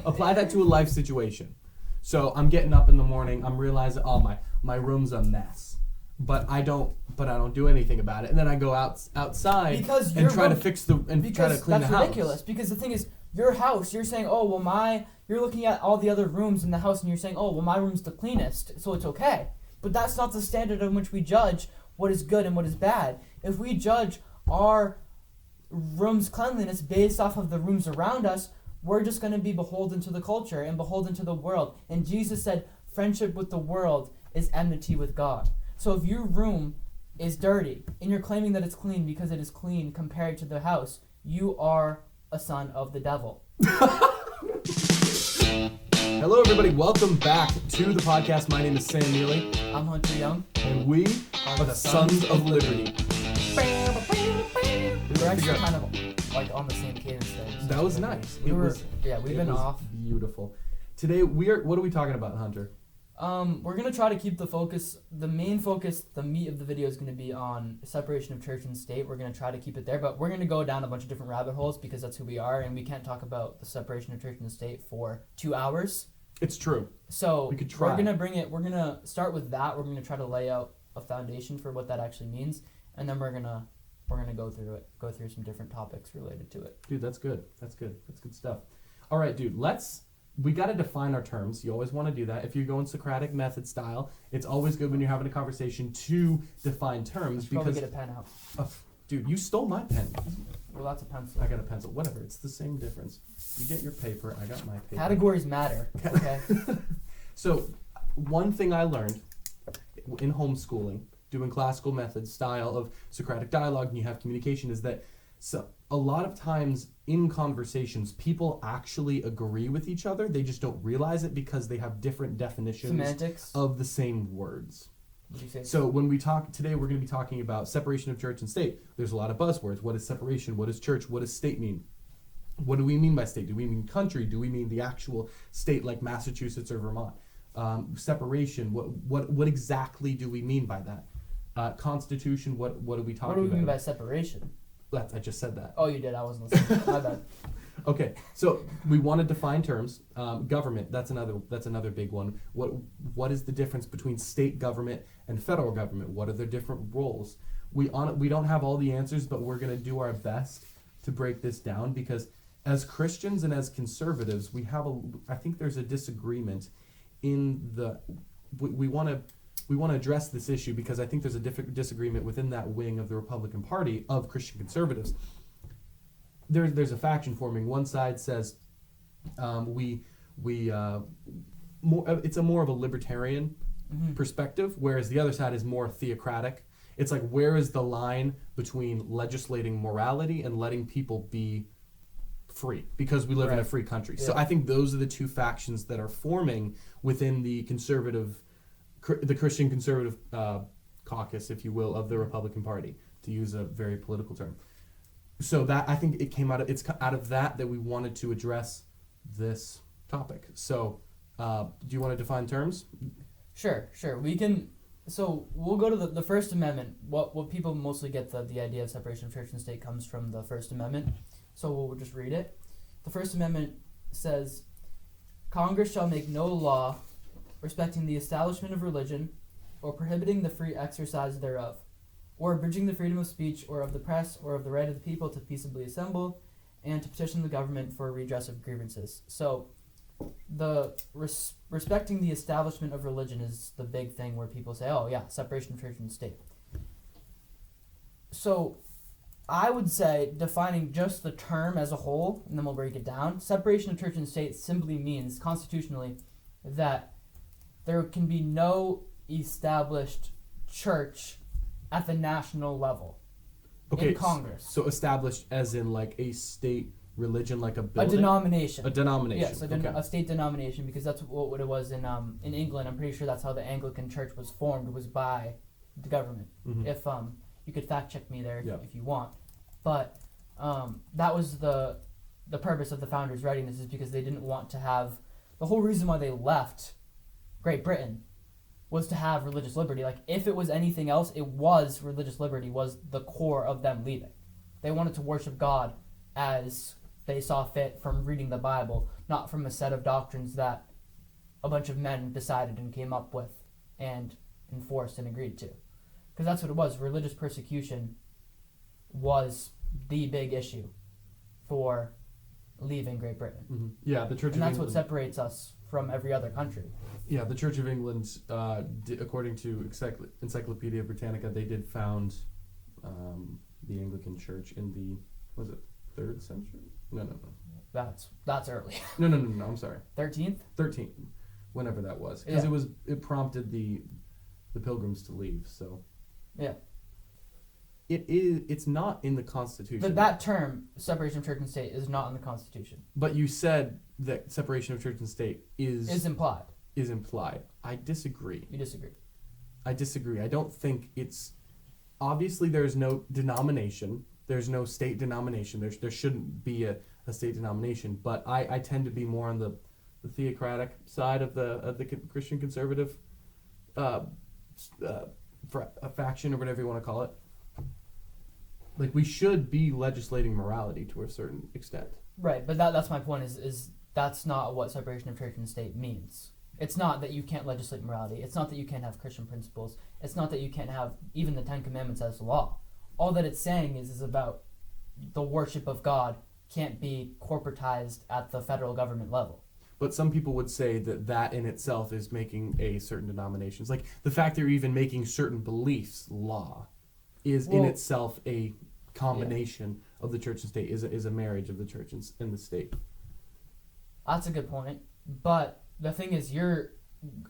Apply that to a life situation. So I'm getting up in the morning. I'm realizing, my room's a mess, but I don't do anything about it. And then I go outside and try to fix try to clean the house. That's ridiculous. Because the thing is, your house. You're saying, oh well, you're looking at all the other rooms in the house, and you're saying, oh well, my room's the cleanest, so it's okay. But that's not the standard in which we judge what is good and what is bad. If we judge our room's cleanliness based off of the rooms around us, we're just going to be beholden to the culture and beholden to the world. And Jesus said, friendship with the world is enmity with God. So if your room is dirty and you're claiming that it's clean because it is clean compared to the house, you are a son of the devil. Hello, everybody. Welcome back to the podcast. My name is Sam Neely. I'm Hunter Young. And we are the Sons of Liberty. We were actually kind of like on the same cadence there. That was nice. We've been off. Beautiful. Today, what are we talking about, Hunter? We're going to try to keep the main focus, the meat of the video is going to be on separation of church and state. We're going to try to keep it there, but we're going to go down a bunch of different rabbit holes because that's who we are, and we can't talk about the separation of church and state for 2 hours. It's true. So we could try. We're going to start with that. We're going to try to lay out a foundation for what that actually means, and then we're going to go through some different topics related to it. Dude, that's good. That's good stuff. All right, dude, we got to define our terms. You always want to do that. If you're going Socratic method style, it's always good when you're having a conversation to define terms. Probably get a pen out. Dude, you stole my pen. Well, that's a pencil. I got a pencil. Whatever. It's the same difference. You get your paper. I got my paper. Categories matter. Okay. So, one thing I learned in homeschooling, doing classical method style of Socratic dialogue, and you have communication, is that a lot of times in conversations, people actually agree with each other. They just don't realize it because they have different definitions Semantics of the same words. What do you say? So when we talk today, we're going to be talking about separation of church and state. There's a lot of buzzwords. What is separation? What is church? What does state mean? What do we mean by state? Do we mean country? Do we mean the actual state like Massachusetts or Vermont? Separation. What exactly do we mean by that? Constitution. What are we talking about? What do we mean by separation? I just said that. Oh, you did. I wasn't listening. My bad. Okay, so we want to define terms. Government, that's another big one. What is the difference between state government and federal government? What are their different roles? We don't have all the answers, but we're going to do our best to break this down because as Christians and as conservatives, I think there's a disagreement in we want to address this issue because I think there's a disagreement within that wing of the Republican Party of Christian conservatives. There's a faction forming. One side says it's more of a libertarian perspective, whereas the other side is more theocratic. It's like, where is the line between legislating morality and letting people be free? Because we live in a free country. Yeah. So I think those are the two factions that are forming within the Christian conservative caucus, if you will, of the Republican Party, to use a very political term. So that I think it's out of that we wanted to address this topic. So, do you want to define terms? Sure. We can. So we'll go to the First Amendment. What people mostly get the idea of separation of church and state comes from the First Amendment. So we'll just read it. The First Amendment says, Congress shall make no law respecting the establishment of religion, or prohibiting the free exercise thereof, or abridging the freedom of speech, or of the press, or of the right of the people to peaceably assemble, and to petition the government for redress of grievances. So, the respecting the establishment of religion is the big thing where people say, oh yeah, separation of church and state. So, I would say, defining just the term as a whole, and then we'll break it down, separation of church and state simply means, constitutionally, that there can be no established church at the national level in Congress. So established as in like a state religion, like a building? A denomination. A denomination. Yes, a state denomination, because that's what it was in England. I'm pretty sure that's how the Anglican Church was formed, was by the government. Mm-hmm. If you could fact check me there if you want. But that was the purpose of the founders writing this, is because they didn't want to have, the whole reason why they left Great Britain was to have religious liberty. Like, if it was anything else, it was religious liberty was the core of them leaving. They wanted to worship God as they saw fit from reading the Bible, not from a set of doctrines that a bunch of men decided and came up with and enforced and agreed to. Because that's what it was. Religious persecution was the big issue for leaving Great Britain. Mm-hmm. Yeah, the Church of England. And that's what separates us from every other country. Yeah, the Church of England, according to Encyclopedia Britannica, they did found the Anglican Church in the, was it 3rd century? No. That's early. No, I'm sorry. 13th? 13th, whenever that was. Because it prompted the Pilgrims to leave, so. Yeah. It's not in the Constitution. But that term, separation of church and state, is not in the Constitution. But you said that separation of church and state is implied. Is implied. I disagree. You disagree. I disagree. I don't think it's... Obviously, there's no denomination. There's no state denomination. There shouldn't be a state denomination. But I tend to be more on the theocratic side of the Christian conservative faction, or whatever you want to call it. Like, we should be legislating morality to a certain extent. Right, but that's my point, is that's not what separation of church and state means. It's not that you can't legislate morality. It's not that you can't have Christian principles. It's not that you can't have even the Ten Commandments as law. All that it's saying is about the worship of God can't be corporatized at the federal government level. But some people would say that in itself is making a certain denominations. Like, the fact that you're even making certain beliefs law is in itself a combination of the church and state, is a marriage of the church and the state. That's a good point. But the thing is,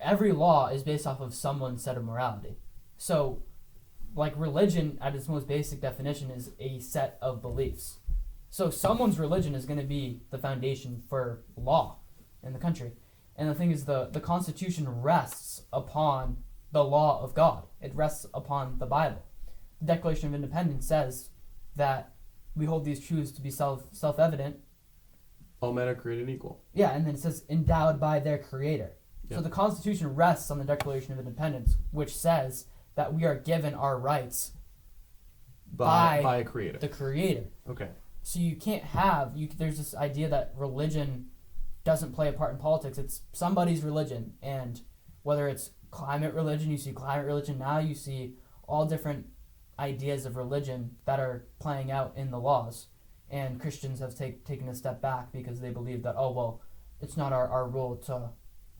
every law is based off of someone's set of morality. So, like, religion, at its most basic definition, is a set of beliefs. So someone's religion is going to be the foundation for law in the country. And the thing is, the Constitution rests upon the law of God. It rests upon the Bible. The Declaration of Independence says that we hold these truths to be self-evident. All men are created equal. Yeah, and then it says endowed by their Creator. Yep. So the Constitution rests on the Declaration of Independence, which says that we are given our rights by a creator. The Creator. Okay. So you can't have, there's this idea that religion doesn't play a part in politics. It's somebody's religion, and whether it's climate religion, you see climate religion now, you see all different ideas of religion that are playing out in the laws. And Christians have taken a step back because they believe that, it's not our role to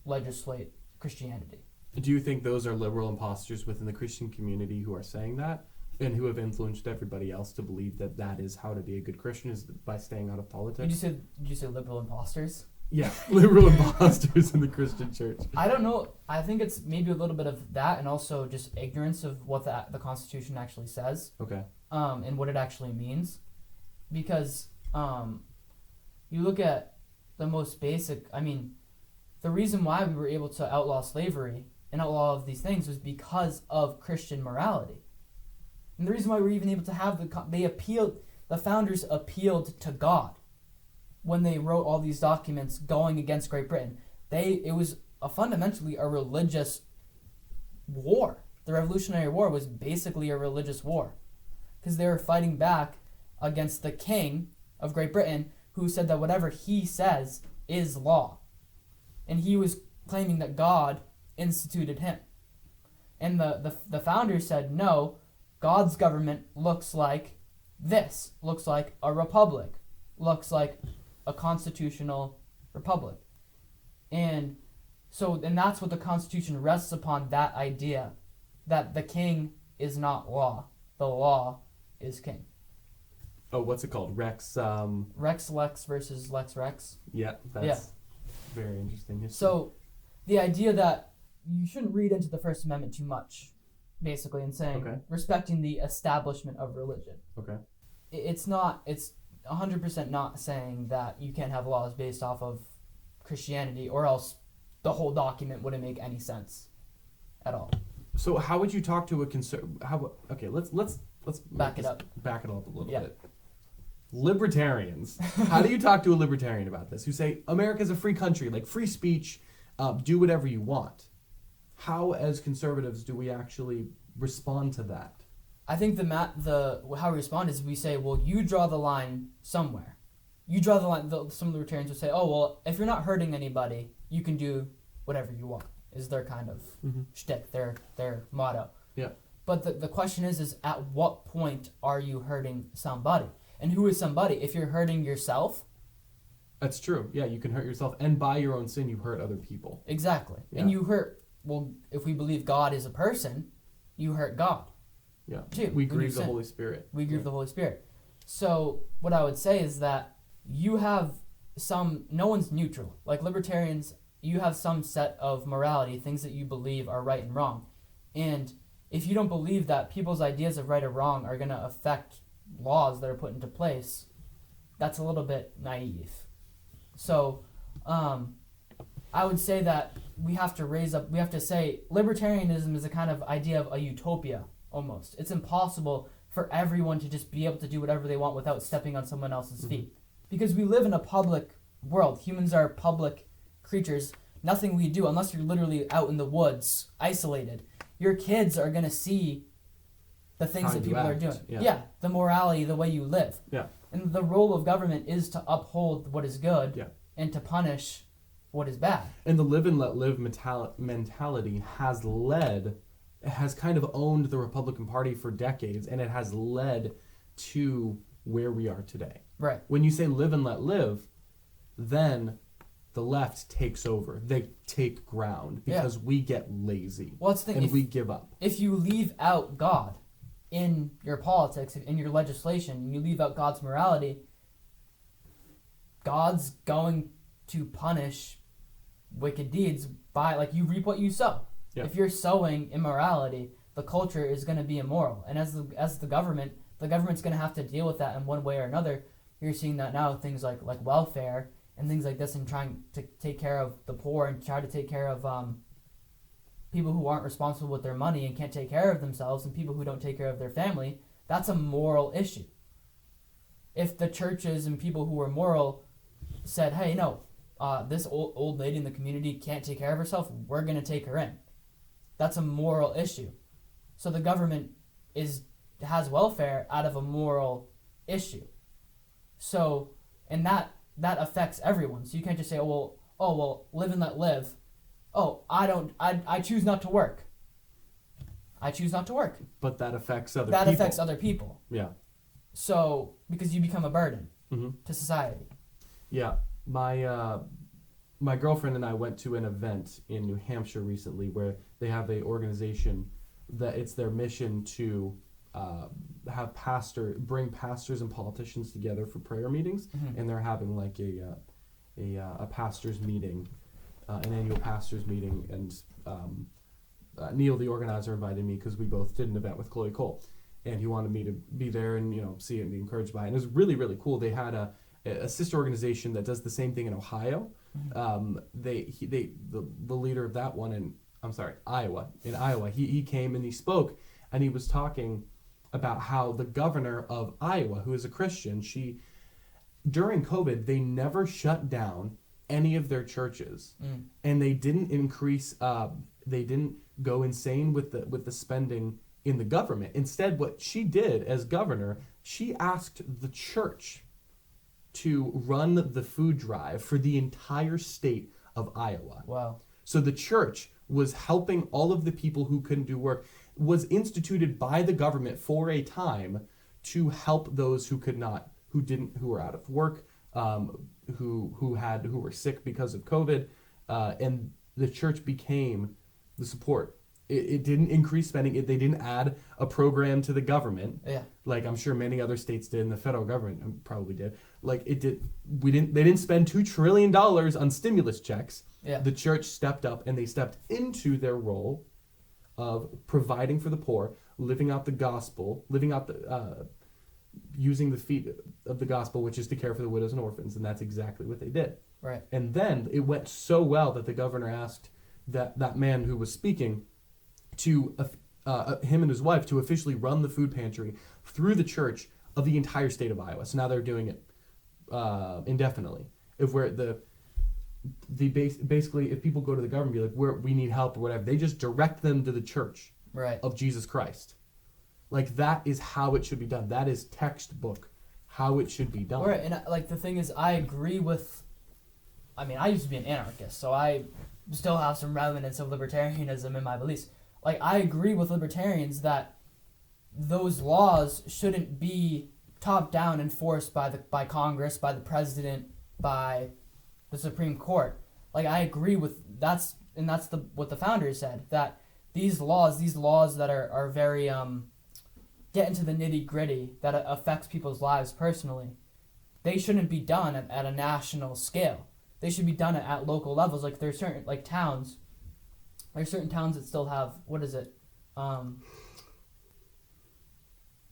legislate Christianity. Do you think those are liberal imposters within the Christian community who are saying that, and who have influenced everybody else to believe that is how to be a good Christian, is by staying out of politics? Did you say liberal imposters? Yeah, liberal imposters in the Christian church. I don't know. I think it's maybe a little bit of that, and also just ignorance of what the Constitution actually says. Okay. And what it actually means. Because you look at the most basic, the reason why we were able to outlaw slavery and outlaw all of these things was because of Christian morality. And the reason why we were even able to have the founders appealed to God when they wrote all these documents going against Great Britain. It was fundamentally a religious war. The Revolutionary War was basically a religious war, because they were fighting back against the king of Great Britain, who said that whatever he says is law. And he was claiming that God instituted him. And the founders said, no, God's government looks like this, looks like a republic, looks like a constitutional republic. And that's what the Constitution rests upon, that idea that the king is not law. The law is king. Oh, what's it called? Rex Lex versus Lex Rex. Yeah, that's very interesting history. So the idea that you shouldn't read into the First Amendment too much, basically, in saying respecting the establishment of religion. Okay. It's 100% not saying that you can't have laws based off of Christianity, or else the whole document wouldn't make any sense at all. So how would you talk to a let's back it up a little bit. Libertarians. How do you talk to a libertarian about this, who say America's a free country, like free speech, do whatever you want? How, as conservatives, do we actually respond to that? I think how we respond is we say, well, you draw the line somewhere. you draw the line. Some of the libertarians would say, oh, well, if you're not hurting anybody, you can do whatever you want, is their kind of shtick, their motto. Yeah. But the question is at what point are you hurting somebody? And who is somebody? If you're hurting yourself. That's true. Yeah, you can hurt yourself, and by your own sin, you hurt other people. Exactly. Yeah. And you hurt, well, if we believe God is a person, you hurt God. Yeah. Too. We grieve the Holy Spirit. We grieve the Holy Spirit. So what I would say is that you have no one's neutral. Like libertarians, you have some set of morality, things that you believe are right and wrong. And if you don't believe that people's ideas of right or wrong are going to affect laws that are put into place, that's a little bit naive. So I would say that we have to say libertarianism is a kind of idea of a utopia almost. It's impossible for everyone to just be able to do whatever they want without stepping on someone else's feet. Because we live in a public world. Humans are public creatures. Nothing we do, unless you're literally out in the woods, isolated, your kids are going to see the things that people are doing. Yeah, the morality, the way you live. Yeah. And the role of government is to uphold what is good and to punish what is bad. And the live and let live mentality has kind of owned the Republican Party for decades, and it has led to where we are today. Right. When you say live and let live, then the left takes over. They take ground because we get lazy. Well, that's the thing. We give up. If you leave out God in your politics, in your legislation, and you leave out God's morality, God's going to punish wicked deeds by, like, you reap what you sow. Yeah. If you're sowing immorality, the culture is going to be immoral. And as the government's going to have to deal with that in one way or another. You're seeing that now, things like welfare and things like this, and trying to take care of the poor and try to take care of people who aren't responsible with their money and can't take care of themselves, and people who don't take care of their family. That's a moral issue. If the churches and people who are moral said, hey, no, this old lady in the community can't take care of herself, we're going to take her in. That's a moral issue. So the government has welfare out of a moral issue. So, and that affects everyone. So you can't just say, oh well, live and let live. Oh, I choose not to work. I choose not to work. But that affects other people. That affects other people. Yeah. So, because you become a burden to society. Yeah. My girlfriend and I went to an event in New Hampshire recently where they have a organization that it's their mission to bring pastors and politicians together for prayer meetings, and they're having like a pastors meeting, an annual pastors meeting, and Neil, the organizer, invited me because we both did an event with Chloe Cole, and he wanted me to be there and see it and be encouraged by it. And it was really, really cool. They had a sister organization that does the same thing in Ohio. The leader of that one in Iowa. In Iowa, he came and he spoke, and he was talking about how the governor of Iowa, who is a Christian, during COVID, they never shut down any of their churches, and they didn't increase. They didn't go insane with the spending in the government. Instead, what she did as governor, she asked the church to run the food drive for the entire state of Iowa. Wow. So the church was helping all of the people who couldn't do work, was instituted by the government for a time to help those who were out of work, who were sick because of COVID, and the church became the support. It didn't increase spending. They didn't add a program to the government. Yeah. Like I'm sure many other states did, and the federal government probably did. Like it did. They didn't spend $2 trillion on stimulus checks. Yeah. The church stepped up, and they stepped into their role of providing for the poor, living out the gospel, using the feet of the gospel, which is to care for the widows and orphans, and that's exactly what they did. Right. And then it went so well that the governor asked that man who was speaking to him and his wife to officially run the food pantry through the church of the entire state of Iowa. So now they're doing it indefinitely. Basically, if people go to the government and be like, we need help or whatever, they just direct them to the church of Jesus Christ. Like that is how it should be done. That is textbook how it should be done. Right, and like the thing is, I agree with. I mean, I used to be an anarchist, so I still have some remnants of libertarianism in my beliefs. Like, I agree with libertarians that those laws shouldn't be top down enforced by Congress, by the president, by the Supreme Court. Like, I agree with what the founders said, that these laws that are very get into the nitty gritty, that affects people's lives personally, they shouldn't be done at a national scale. They should be done at local levels. Like, there's certain towns. There's certain towns that still have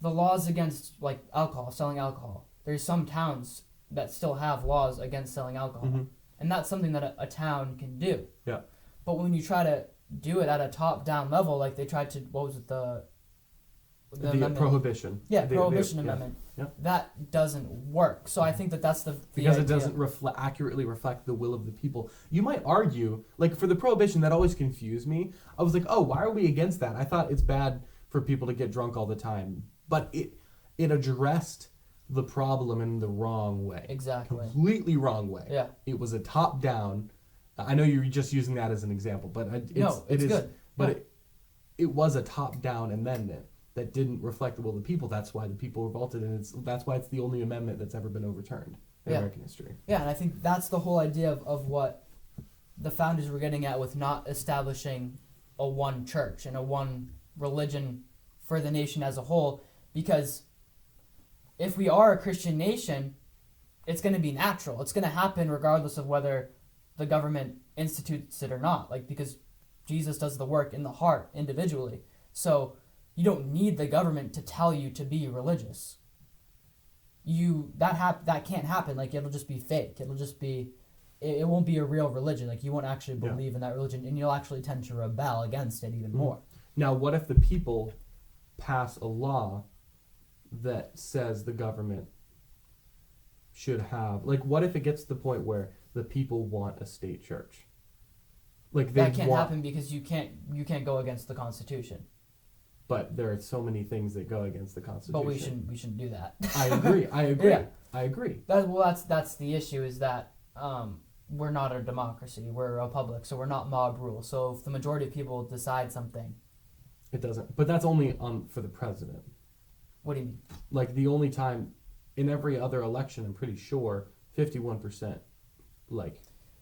the laws against selling alcohol. There's some towns that still have laws against selling alcohol, Mm-hmm. and that's something that a town can do. Yeah. But when you try to do it at a top-down level, like they tried to, what was it, the prohibition. Yeah, prohibition amendment. Yeah. That doesn't work. So I think that's the because it idea. doesn't accurately reflect the will of the people. You might argue, like for the prohibition, that always confused me. I was like, oh, why are we against that? I thought it's bad for people to get drunk all the time, but it addressed the problem in the wrong way. Exactly. Completely wrong way. Yeah. It was a top down. I know you're just using that as an example, but it's good. But yeah. it was a top down amendment that didn't reflect the will of the people. That's why the people revolted, and that's why it's the only amendment that's ever been overturned in American history. Yeah, and I think that's the whole idea of what the founders were getting at with not establishing a one church and a one religion for the nation as a whole, because if we are a Christian nation, it's going to be natural. It's going to happen regardless of whether the government institutes it or not, because Jesus does the work in the heart individually. So you don't need the government to tell you to be religious. That can't happen. It'll just be fake. It'll just be, it won't be a real religion. You won't actually believe in that religion, and you'll actually tend to rebel against it even more. Now, what if the people pass a law that says the government should have, what if it gets to the point where the people want a state church? That can't happen because you can't go against the Constitution. But there are so many things that go against the Constitution. But we shouldn't do that. I agree. Yeah. I agree. That's the issue, is that we're not a democracy. We're a republic, so we're not mob rule. So if the majority of people decide something, it doesn't. But that's only for the president. What do you mean? The only time in every other election, I'm pretty sure 51%.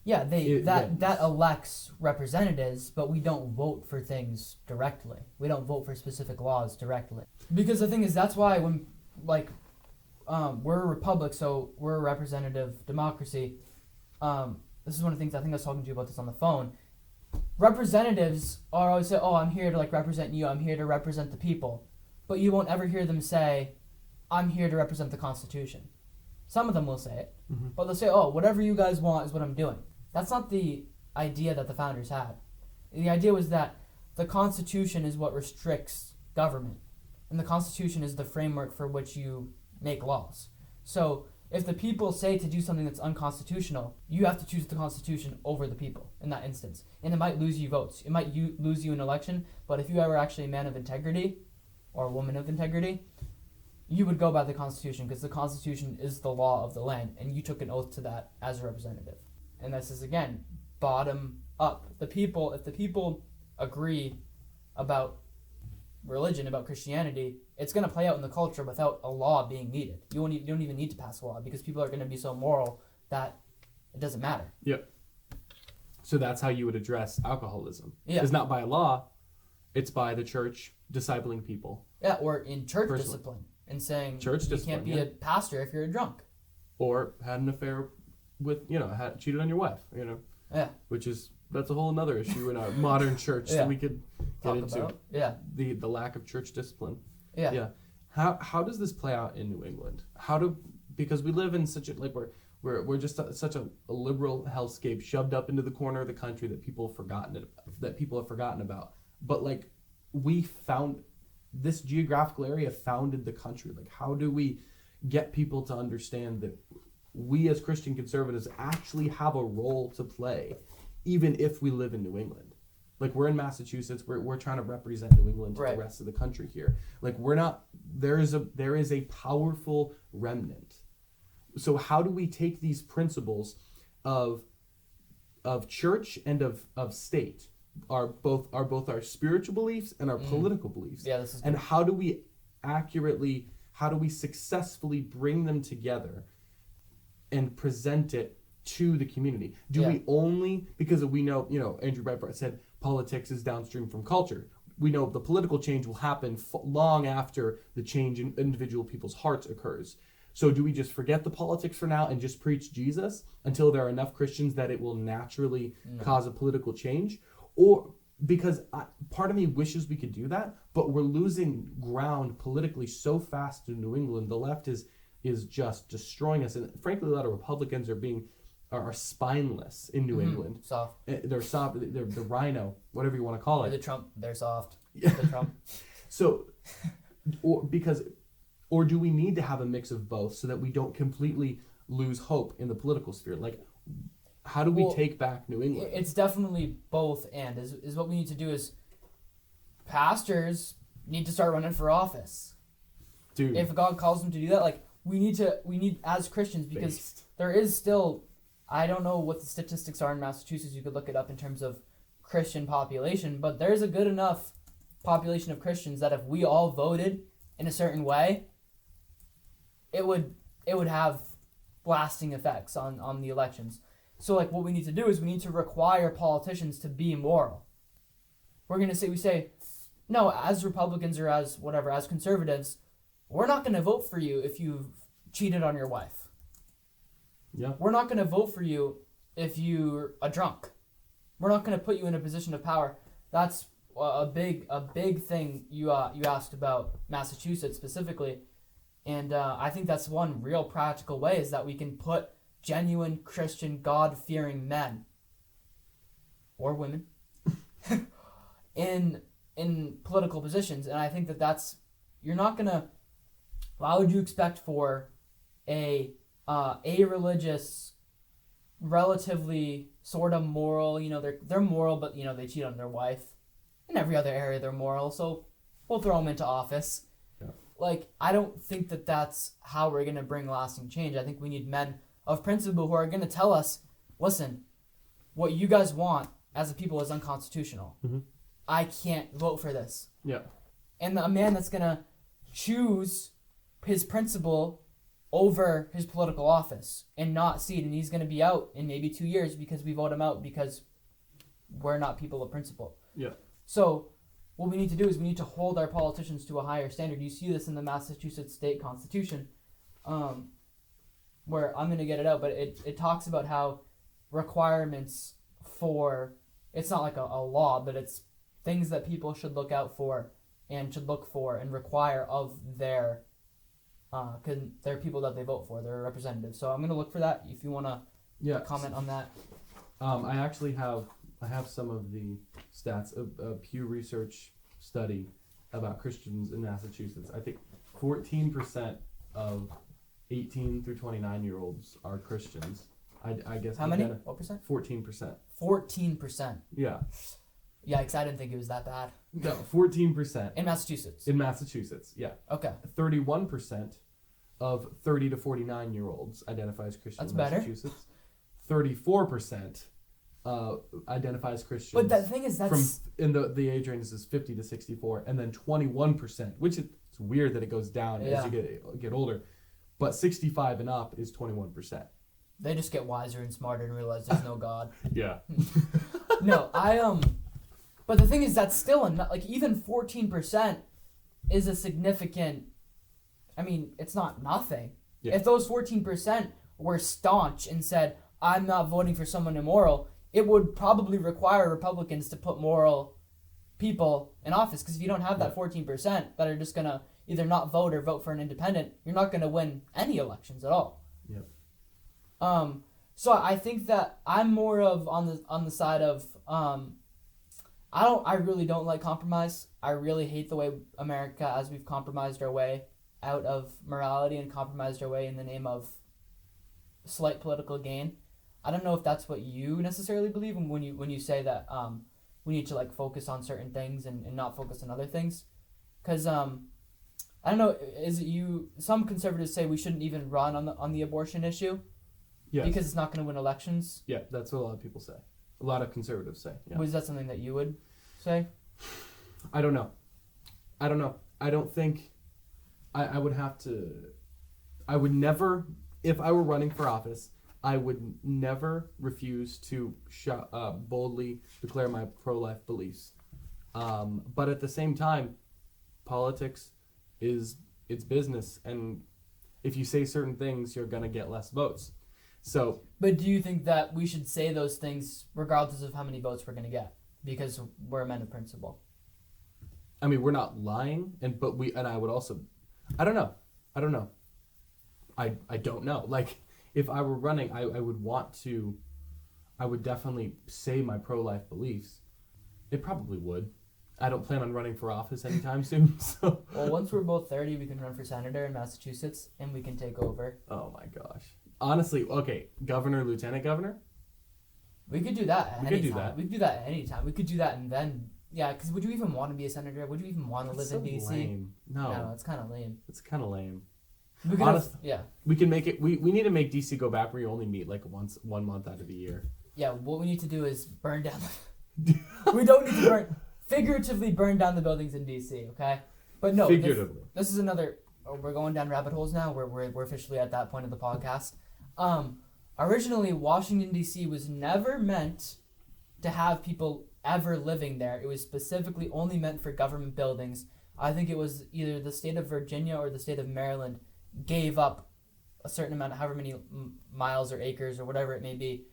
Yeah, that elects representatiers, but we don't vote for things directly. We don't vote for specific laws directly. Because the thing is, that's why when we're a republic, so we're a representative democracy. This is one of the things I think I was talking to you about this on the phone. Representatives are always say, "Oh, I'm here to represent you. I'm here to represent the people," but you won't ever hear them say, "I'm here to represent the Constitution." Some of them will say it, but they'll say, "Oh, whatever you guys want is what I'm doing." That's not the idea that the founders had. The idea was that the Constitution is what restricts government, and the Constitution is the framework for which you make laws. So if the people say to do something that's unconstitutional, you have to choose the Constitution over the people in that instance. And it might lose you votes. It might lose you an election, but if you are actually a man of integrity or a woman of integrity, you would go by the Constitution, because the Constitution is the law of the land, and you took an oath to that as a representative. And this is, again, bottom up. If the people agree about religion, about Christianity, it's going to play out in the culture without a law being needed. You don't even need to pass a law, because people are going to be so moral that it doesn't matter. Yep. So that's how you would address alcoholism. Yeah. It's not by a law, it's by the church discipling people. Yeah, or in church discipline, and saying you can't be a pastor if you're a drunk. Or had an affair with, cheated on your wife, Yeah. That's a whole another issue in our modern church that we could get into. About. Yeah. The lack of church discipline. Yeah. Yeah. How does this play out in New England? Because we live in such a, we're just such a liberal hellscape shoved up into the corner of the country that people have forgotten about. But we found this geographical area founded the country. How do we get people to understand that we as Christian conservatives actually have a role to play, even if we live in New England? Like, we're in Massachusetts. We're trying to represent New England to Right. the rest of the country here. Like, we're not. There is a powerful remnant. So how do we take these principles of church and of state, are both our spiritual beliefs and our political beliefs? Yeah, this is And good. how do we successfully bring them together and present it to the community? Do Yeah. we only, because we know, Andrew Breitbart said politics is downstream from culture. We know the political change will happen long after the change in individual people's hearts occurs. So do we just forget the politics for now and just preach Jesus until there are enough Christians that it will naturally cause a political change? Or, because part of me wishes we could do that, but we're losing ground politically so fast in New England. The left is just destroying us, and frankly, a lot of Republicans are spineless in New England. Soft. They're soft. They're the rhino, whatever you want to call Or it. the Trump, they're soft. Yeah. The Trump. So, or do we need to have a mix of both so that we don't completely lose hope in the political sphere? Like, how do we take back New England? It's definitely both, and is what we need to do is pastors need to start running for office. Dude, If God calls them to do that, like we need as Christians, because there is still, I don't know what the statistics are in Massachusetts, you could look it up in terms of Christian population, but there's a good enough population of Christians that if we all voted in a certain way, it would have lasting effects on the elections. So like what we need to do is we need to require politicians to be moral. We say, no, as Republicans or as whatever, as conservatives, we're not going to vote for you if you've cheated on your wife. Yeah. We're not going to vote for you if you're a drunk. We're not going to put you in a position of power. That's a big thing you asked about Massachusetts specifically. And I think that's one real practical way is that we can put genuine Christian God-fearing men or women in political positions. And I think that's, you're not going to, why would you expect for a religious, relatively sort of moral, they're moral, but they cheat on their wife. In every other area they're moral, so we'll throw them into office. Yeah. Like, I don't think that's how we're going to bring lasting change. I think we need men of principle who are going to tell us, listen, what you guys want as a people is unconstitutional. Mm-hmm. I can't vote for this. Yeah. And a man that's going to choose his principle over his political office and not see it, and he's going to be out in maybe 2 years because we vote him out because we're not people of principle. Yeah. So what we need to do is we need to hold our politicians to a higher standard. You see this in the Massachusetts state constitution, where I'm going to get it out, but it talks about how requirements for, it's not like a law, but it's things that people should look out for and should look for and require of their people that they vote for, their representatives. So I'm going to look for that if you want to comment on that. I actually have some of the stats. A Pew Research study about Christians in Massachusetts. I think 14% of 18 through 29-year-olds are Christians. I guess. How many? What percent? 14%. 14%. Yeah. Yikes, I didn't think it was that bad. No, 14%. In Massachusetts. In Massachusetts, yeah. Okay. 31% of 30 to 49-year-olds identify as Christian in better. Massachusetts. 34% identify as Christians. But the thing is, the age range is 50 to 64, and then 21%, which is it's weird that it goes down as you get older, but 65 and up is 21%. They just get wiser and smarter and realize there's no God. Yeah. No, but the thing is, that's still like even 14% is a significant. I mean, it's not nothing. Yeah. If those 14% were staunch and said, "I'm not voting for someone immoral," it would probably require Republicans to put moral people in office. Because if you don't have that 14% that are just gonna either not vote or vote for an independent, you're not gonna win any elections at all. Yep. So I think that I'm more of on the side of I really don't like compromise. I really hate the way America, as we've compromised our way out of morality and compromised our way in the name of slight political gain. I don't know if that's what you necessarily believe when you say that we need to like focus on certain things and not focus on other things. Because I don't know, is it you? Some conservatives say we shouldn't even run on the abortion issue. Yes. Because it's not going to win elections. Yeah, that's what a lot of people say. A lot of conservatives say. Yeah. Was that something that you would say? I don't know. I don't think I would have to. I would never, if I were running for office, I would never refuse to boldly declare my pro-life beliefs. But at the same time, politics it's business, and if you say certain things, you're gonna get less votes. So. But do you think that we should say those things regardless of how many votes we're gonna get, because we're men of principle? I mean, we're not lying, and I would also, I don't know. I don't know. Like, if I were running, I would definitely say my pro-life beliefs. It probably would. I don't plan on running for office anytime soon, so. Well, once we're both 30, we can run for senator in Massachusetts, and we can take over. Oh my gosh. Honestly, okay, governor, lieutenant governor? We could do that We at any could do time. that. We could do that at any time. We could do that and then, yeah, because would you even want to be a senator? Would you even want to live in D.C.? Lame. No, it's kind of lame. it's kind of lame. We could yeah. We can make it, we need to make D.C. go back where you only meet like 1 month out of the year. Yeah, what we need to do is burn down we don't need to figuratively burn down the buildings in D.C., okay? But no, figuratively. This is another, we're going down rabbit holes now. We're officially at that point of the podcast. Originally, Washington, D.C. was never meant to have people ever living there. It was specifically only meant for government buildings. I think it was either the state of Virginia or the state of Maryland gave up a certain amount, however many miles or acres or whatever it may be,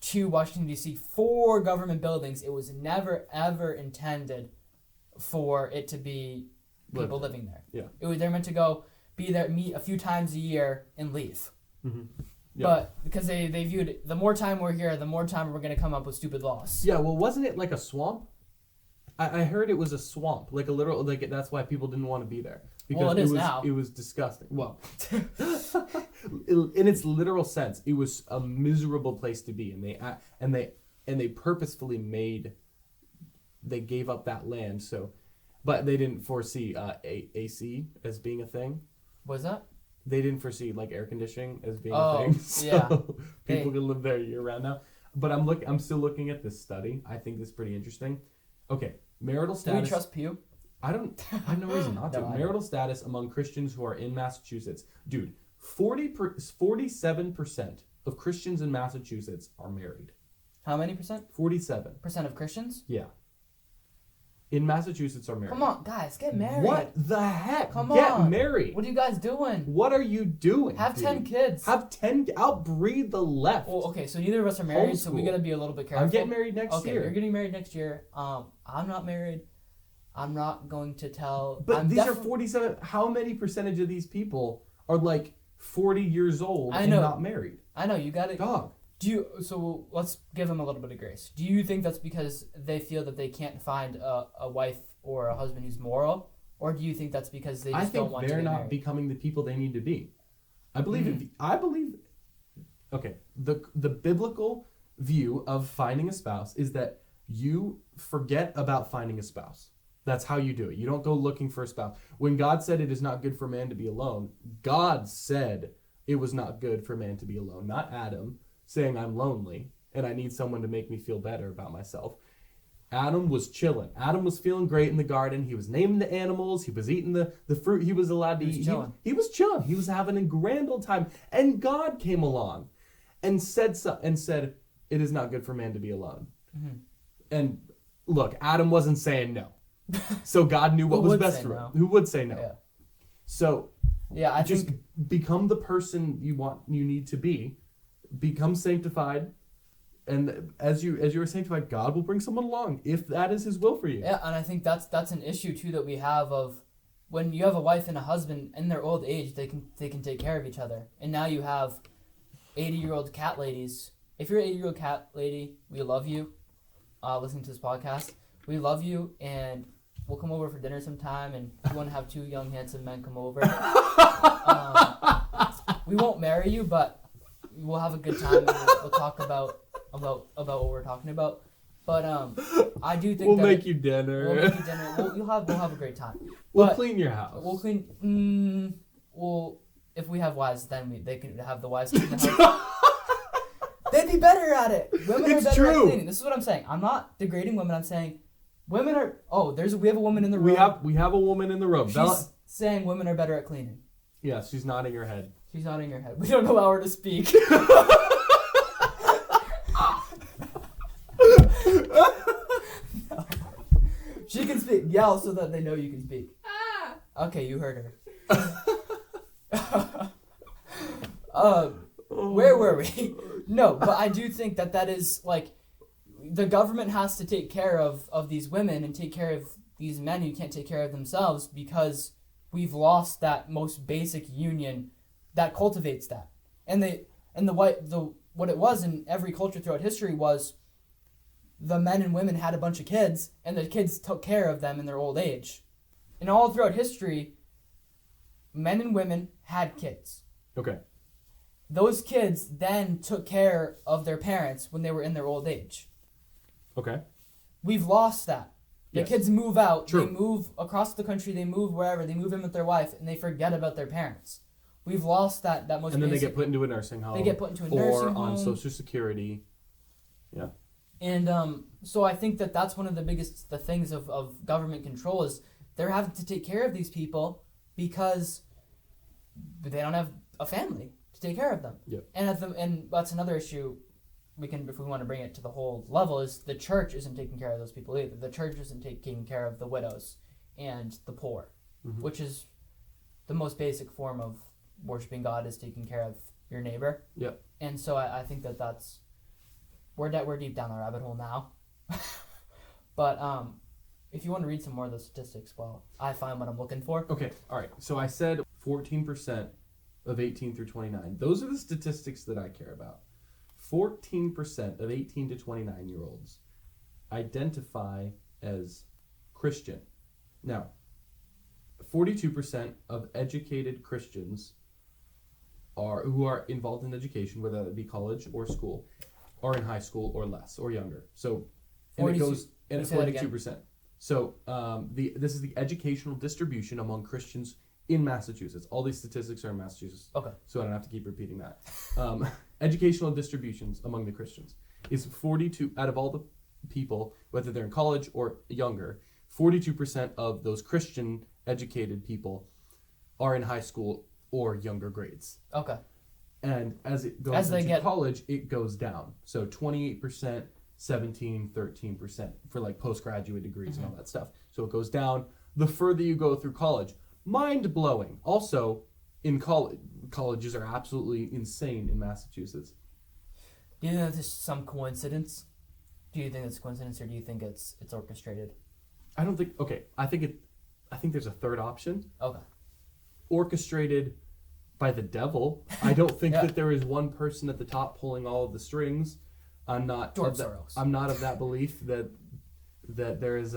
to Washington, D.C. for government buildings. It was never, ever intended for it to be people living there. Yeah. They're meant to go be there, meet a few times a year, and leave. Mm-hmm. Yeah. But because they viewed the more time we're here, the more time we're going to come up with stupid laws. Yeah, well, wasn't it like a swamp? I heard it was a swamp, like a literal, like that's why people didn't want to be there. Because well, it is now. It was disgusting. Well, in its literal sense, it was a miserable place to be, and they purposefully they gave up that land. So, but they didn't foresee AC as being a thing. Was that? They didn't foresee like air conditioning as being a thing. So people can live there year round now. But I'm still looking at this study. I think this is pretty interesting. Okay, marital status. Do we trust Pew? I have no reason not to. No, Marital status among Christians who are in Massachusetts. Dude, 47% of Christians in Massachusetts are married. How many percent? 47% of Christians? Yeah. In Massachusetts are married. Come on, guys, get married. What the heck? Come get on. married. What are you guys doing? What are you doing? Have 10 kids. Have 10. Outbreed the left. Well, okay, so neither of us are married, so we gotta be a little bit careful. I'm getting married next year. Okay, you're getting married next year. I'm not married. I'm not going to tell. But these are 47. How many percentage of these people are like 40 years old and not married? I know, you got it. Dog. So let's give them a little bit of grace. Do you think that's because they feel that they can't find a wife or a husband who's moral? Or do you think that's because they just don't want to get married? I think they're not becoming the people they need to be. I believe okay, the biblical view of finding a spouse is that you forget about finding a spouse. That's how you do it. You don't go looking for a spouse. When God said it is not good for man to be alone, God said it was not good for man to be alone, not Adam saying I'm lonely and I need someone to make me feel better about myself. Adam was chilling. Adam was feeling great in the garden. He was naming the animals. He was eating the fruit he was allowed to eat. He was chilling. He was having a grand old time. And God came along and said it is not good for man to be alone. Mm-hmm. And look, Adam wasn't saying no. So God knew what was best for him. Who would say no? Yeah. So I just become the person you need to be. Become sanctified. And as you are sanctified, God will bring someone along if that is His will for you. Yeah, and I think that's an issue too that we have of when you have a wife and a husband in their old age, they can take care of each other. And now you have 80-year-old cat ladies. If you're an 80-year-old cat lady, we love you. Listening to this podcast, we love you, and we'll come over for dinner sometime. And if you want to have two young handsome men come over, we won't marry you, but we'll have a good time. And we'll talk about what we're talking about. But I do think we'll that make you dinner. We'll make you dinner. We'll have a great time. We'll But clean your house. We'll clean. Well, if we have wives, then they can have the wives clean the house. They'd be better at it. Women It's are better at true. cleaning. This is what I'm saying. I'm not degrading women. I'm saying women are. Oh, we have a woman in the room. We have a woman in the room. She's saying women are better at cleaning. Yeah, she's nodding her head. She's nodding her head. We don't allow her to speak. No. She can speak. Yell so that they know you can speak. Okay, you heard her. Where were we? No, but I do think that is like the government has to take care of these women and take care of these men who can't take care of themselves because we've lost that most basic union that cultivates that. What it was in every culture throughout history was the men and women had a bunch of kids and the kids took care of them in their old age. And all throughout history, men and women had kids. Okay. Those kids then took care of their parents when they were in their old age. Okay. We've lost that. The Yes. kids move out. True. They move across the country. They move wherever. They move in with their wife, and they forget about their parents. We've lost that most. And then they basic, get put into a nursing home. They get put into a nursing home. Or on Social Security. Yeah. And so I think that's one of the biggest things of government control is they're having to take care of these people because they don't have a family to take care of them. Yep. And that's another issue we can, if we want to bring it to the whole level, is the church isn't taking care of those people either. The church isn't taking care of the widows and the poor, which is the most basic form of worshiping God, is taking care of your neighbor. Yep. And so I think that's we're deep down the rabbit hole now. But if you want to read some more of the statistics, well, I find what I'm looking for. Okay, all right. So I said 14% of 18 through 29. Those are the statistics that I care about. 14% of 18 to 29-year-olds identify as Christian. Now, 42% of educated Christians who are involved in education, whether it be college or school, are in high school or less or younger. So, and it goes, and it's 42%. So, this is the educational distribution among Christians in Massachusetts. All these statistics are in Massachusetts. Okay. So I don't have to keep repeating that. Educational distributions among the Christians is 42 out of all the people, whether they're in college or younger. 42% of those Christian educated people are in high school or younger grades. Okay. And as it goes into college, it goes down. So 28%, 17, 13% for like postgraduate degrees and all that stuff. So it goes down the further you go through college. Mind blowing. Also, in colleges are absolutely insane in Massachusetts. Do you think that's some coincidence? Do you think it's coincidence, or do you think it's orchestrated? I don't think. Okay, I think there's a third option. Okay. Orchestrated by the devil. I don't think Yeah. that there is one person at the top pulling all of the strings. I'm not. I'm not of that belief that there is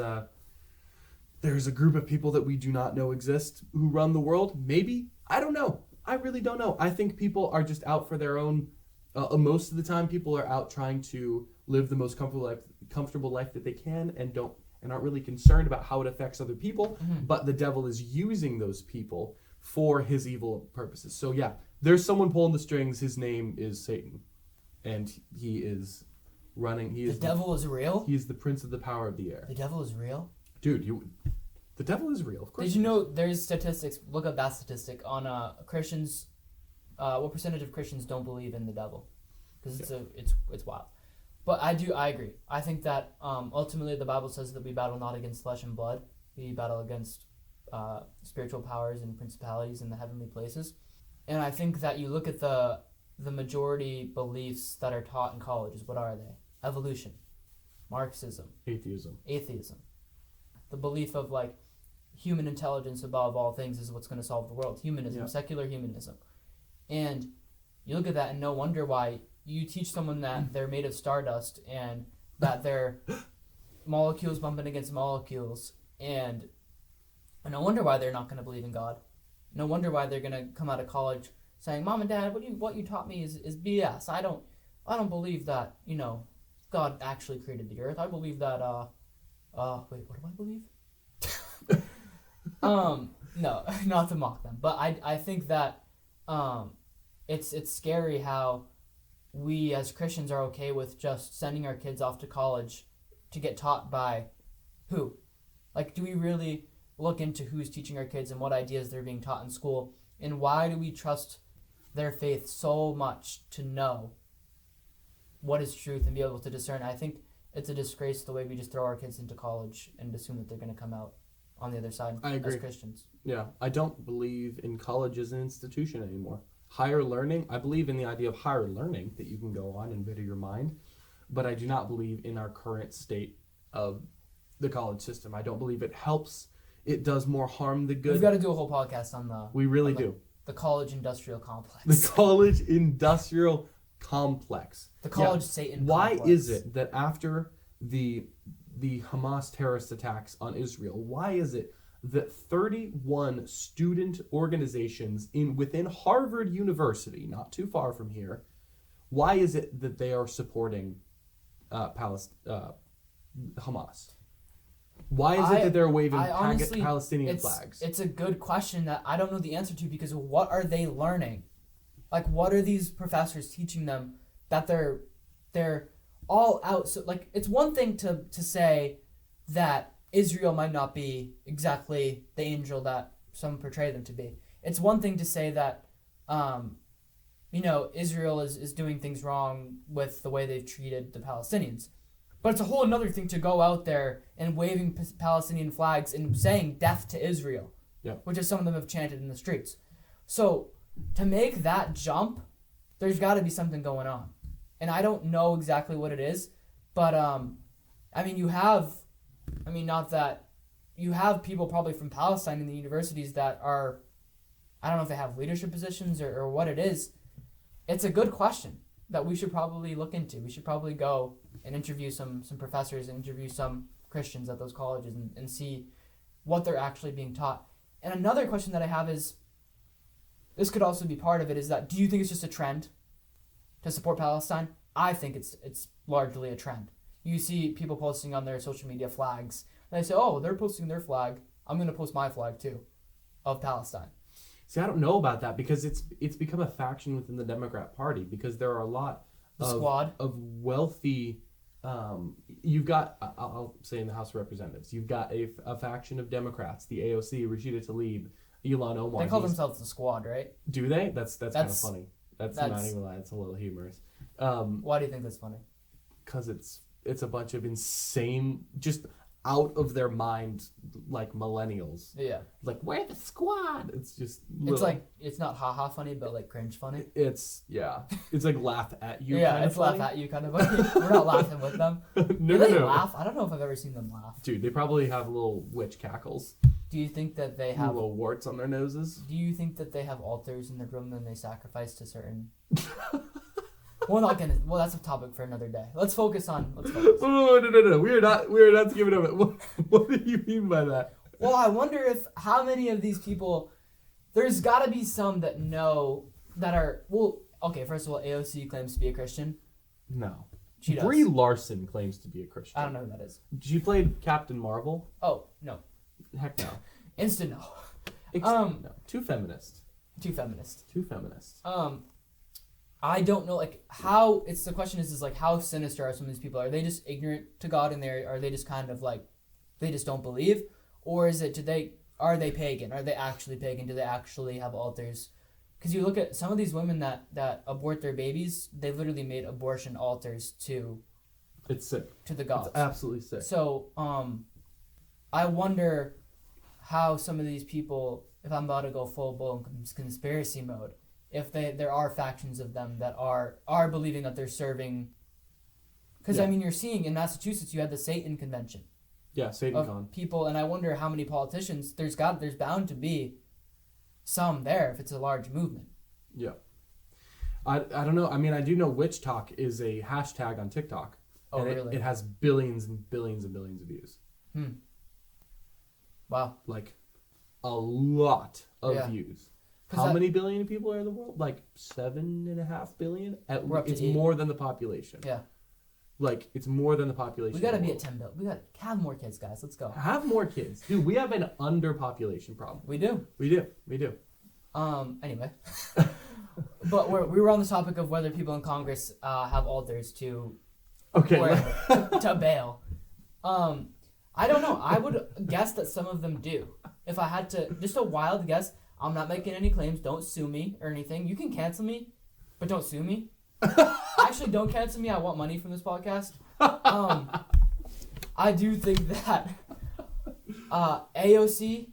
a group of people that we do not know exist who run the world. Maybe. I don't know. I really don't know. I think people are just out for their own. Most of the time, people are out trying to live the most comfortable life that they can, and aren't really concerned about how it affects other people. But the devil is using those people for his evil purposes. So yeah, there's someone pulling the strings. His name is Satan, and he is running. The devil is real. He is the prince of the power of the air. The devil is real. Dude, the devil is real. Of course. Did you know there's statistics? Look up that statistic on Christians. What percentage of Christians don't believe in the devil? Because it's wild. But I agree. I think that ultimately the Bible says that we battle not against flesh and blood. We battle against spiritual powers and principalities in the heavenly places. And I think that you look at the majority beliefs that are taught in colleges. What are they? Evolution, Marxism, atheism. The belief of like human intelligence above all things is what's going to solve the world. Humanism, secular humanism. And you look at that and no wonder why you teach someone that they're made of stardust and that they're molecules bumping against molecules, and no wonder why they're not going to believe in God. No wonder why they're going to come out of college saying, "Mom and Dad, what you taught me is BS. I don't believe that, God actually created the earth. I believe that wait, what do I believe? No, not to mock them, but I think that it's scary how we as Christians are okay with just sending our kids off to college to get taught by who? Like, do we really look into who's teaching our kids and what ideas they're being taught in school? And why do we trust their faith so much to know what is truth and be able to discern? I think it's a disgrace the way we just throw our kids into college and assume that they're going to come out on the other side I agree. as Christians. Yeah, I don't believe in college as an institution anymore. Higher learning, I believe in the idea of higher learning, that you can go on and better your mind, but I do not believe in our current state of the college system. I don't believe it helps. It does more harm than good. We've got to do a whole podcast on the... We really do. The college industrial complex. The college industrial complex. The college Satan Why complex. is it that after the Hamas terrorist attacks on Israel, why is it that 31 student organizations within Harvard University, not too far from here, why is it that they are supporting Hamas? Why is it that they're waving honestly, Palestinian flags? It's a good question that I don't know the answer to, because what are they learning? Like, what are these professors teaching them that they're all out? So, like, it's one thing to say that Israel might not be exactly the angel that some portray them to be. It's one thing to say that, Israel is doing things wrong with the way they've treated the Palestinians. But it's a whole another thing to go out there and waving Palestinian flags and saying death to Israel, which is some of them have chanted in the streets. So to make that jump, there's got to be something going on. And I don't know exactly what it is, but you have people probably from Palestine in the universities that are, I don't know if they have leadership positions or what it is. It's a good question that we should probably look into. We should probably go and interview some professors and interview some Christians at those colleges and see what they're actually being taught. And another question that I have is, this could also be part of it, is that, do you think it's just a trend to support Palestine? I think it's largely a trend. You see people posting on their social media flags, and they say, oh, they're posting their flag, I'm going to post my flag too, of Palestine. See, I don't know about that, because it's become a faction within the Democrat Party, because there are a lot of wealthy, you've got, I'll say in the House of Representatives, you've got a faction of Democrats, the AOC, Rashida Tlaib, Ilhan Omar. They call themselves the Squad, right? Do they? That's kind of funny. That's not even lie. It's a little humorous. Why do you think that's funny? Because it's a bunch of insane, just out of their mind, like millennials. Yeah. Like, we're the Squad. It's just it's like, it's not haha funny, but like cringe funny. It's like laugh at you. Yeah, kind it's of funny. laugh at you kind of funny. We're not laughing with them. No. Laugh? I don't know if I've ever seen them laugh. Dude, they probably have little witch cackles. Do you think that they have little warts on their noses? Do you think that they have altars in their room and they sacrifice to certain? Well, that's a topic for another day. Let's focus. Oh, no. We are not giving up. What do you mean by that? Well, I wonder how many of these people, there's got to be some that know that are, well, okay, first of all, AOC claims to be a Christian. No. She does. Brie Larson claims to be a Christian. I don't know who that is. She played Captain Marvel. Oh, no. Heck no. Instant no. No. Too feminist. I don't know, like, how, the question is like, how sinister are some of these people? Are they just ignorant to God, and are they just kind of like, they just don't believe? Or is it, are they pagan? Are they actually pagan? Do they actually have altars? Because you look at some of these women that abort their babies, they literally made abortion altars to... It's sick. To the gods. It's absolutely sick. So, I wonder how some of these people, if I'm about to go full-blown conspiracy mode, if there are factions of them that are believing that they're serving... Because, you're seeing in Massachusetts, you had the Satan Convention. Yeah, SatanCon. People, and I wonder how many politicians, there's bound to be some there if it's a large movement. Yeah. I don't know. I do know Witch Talk is a hashtag on TikTok. Oh, and really? It has billions and billions and billions of views. Wow. Like, a lot of views. How many billion people are in the world? Like 7.5 billion? It's more than the population. Yeah. Like, it's more than the population. We gotta of the be world. at 10 billion. We gotta have more kids, guys. Let's go. Have more kids. Dude, we have an underpopulation problem. We do. We do. Anyway. But we were on the topic of whether people in Congress have altars to Okay. to bail. I don't know. I would guess that some of them do. If I had to, just a wild guess. I'm not making any claims. Don't sue me or anything. You can cancel me, but don't sue me. Actually, don't cancel me. I want money from this podcast. I do think that AOC.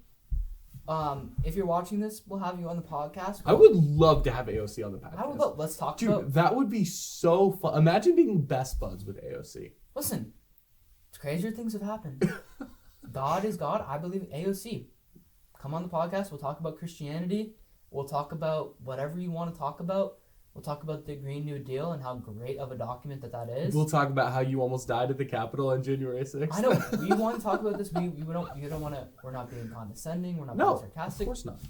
If you're watching this, we'll have you on the podcast. I would love to have AOC on the podcast. I would love. Let's talk Dude, about. that would be so fun. Imagine being best buds with AOC. Listen, crazier things have happened. God is God. I believe AOC. Come on the podcast. We'll talk about Christianity. We'll talk about whatever you want to talk about. We'll talk about the Green New Deal and how great of a document that is. We'll talk about how you almost died at the Capitol on January 6th. I know. We want to talk about this. We don't want to. We're not being condescending. We're not being sarcastic. Of course not.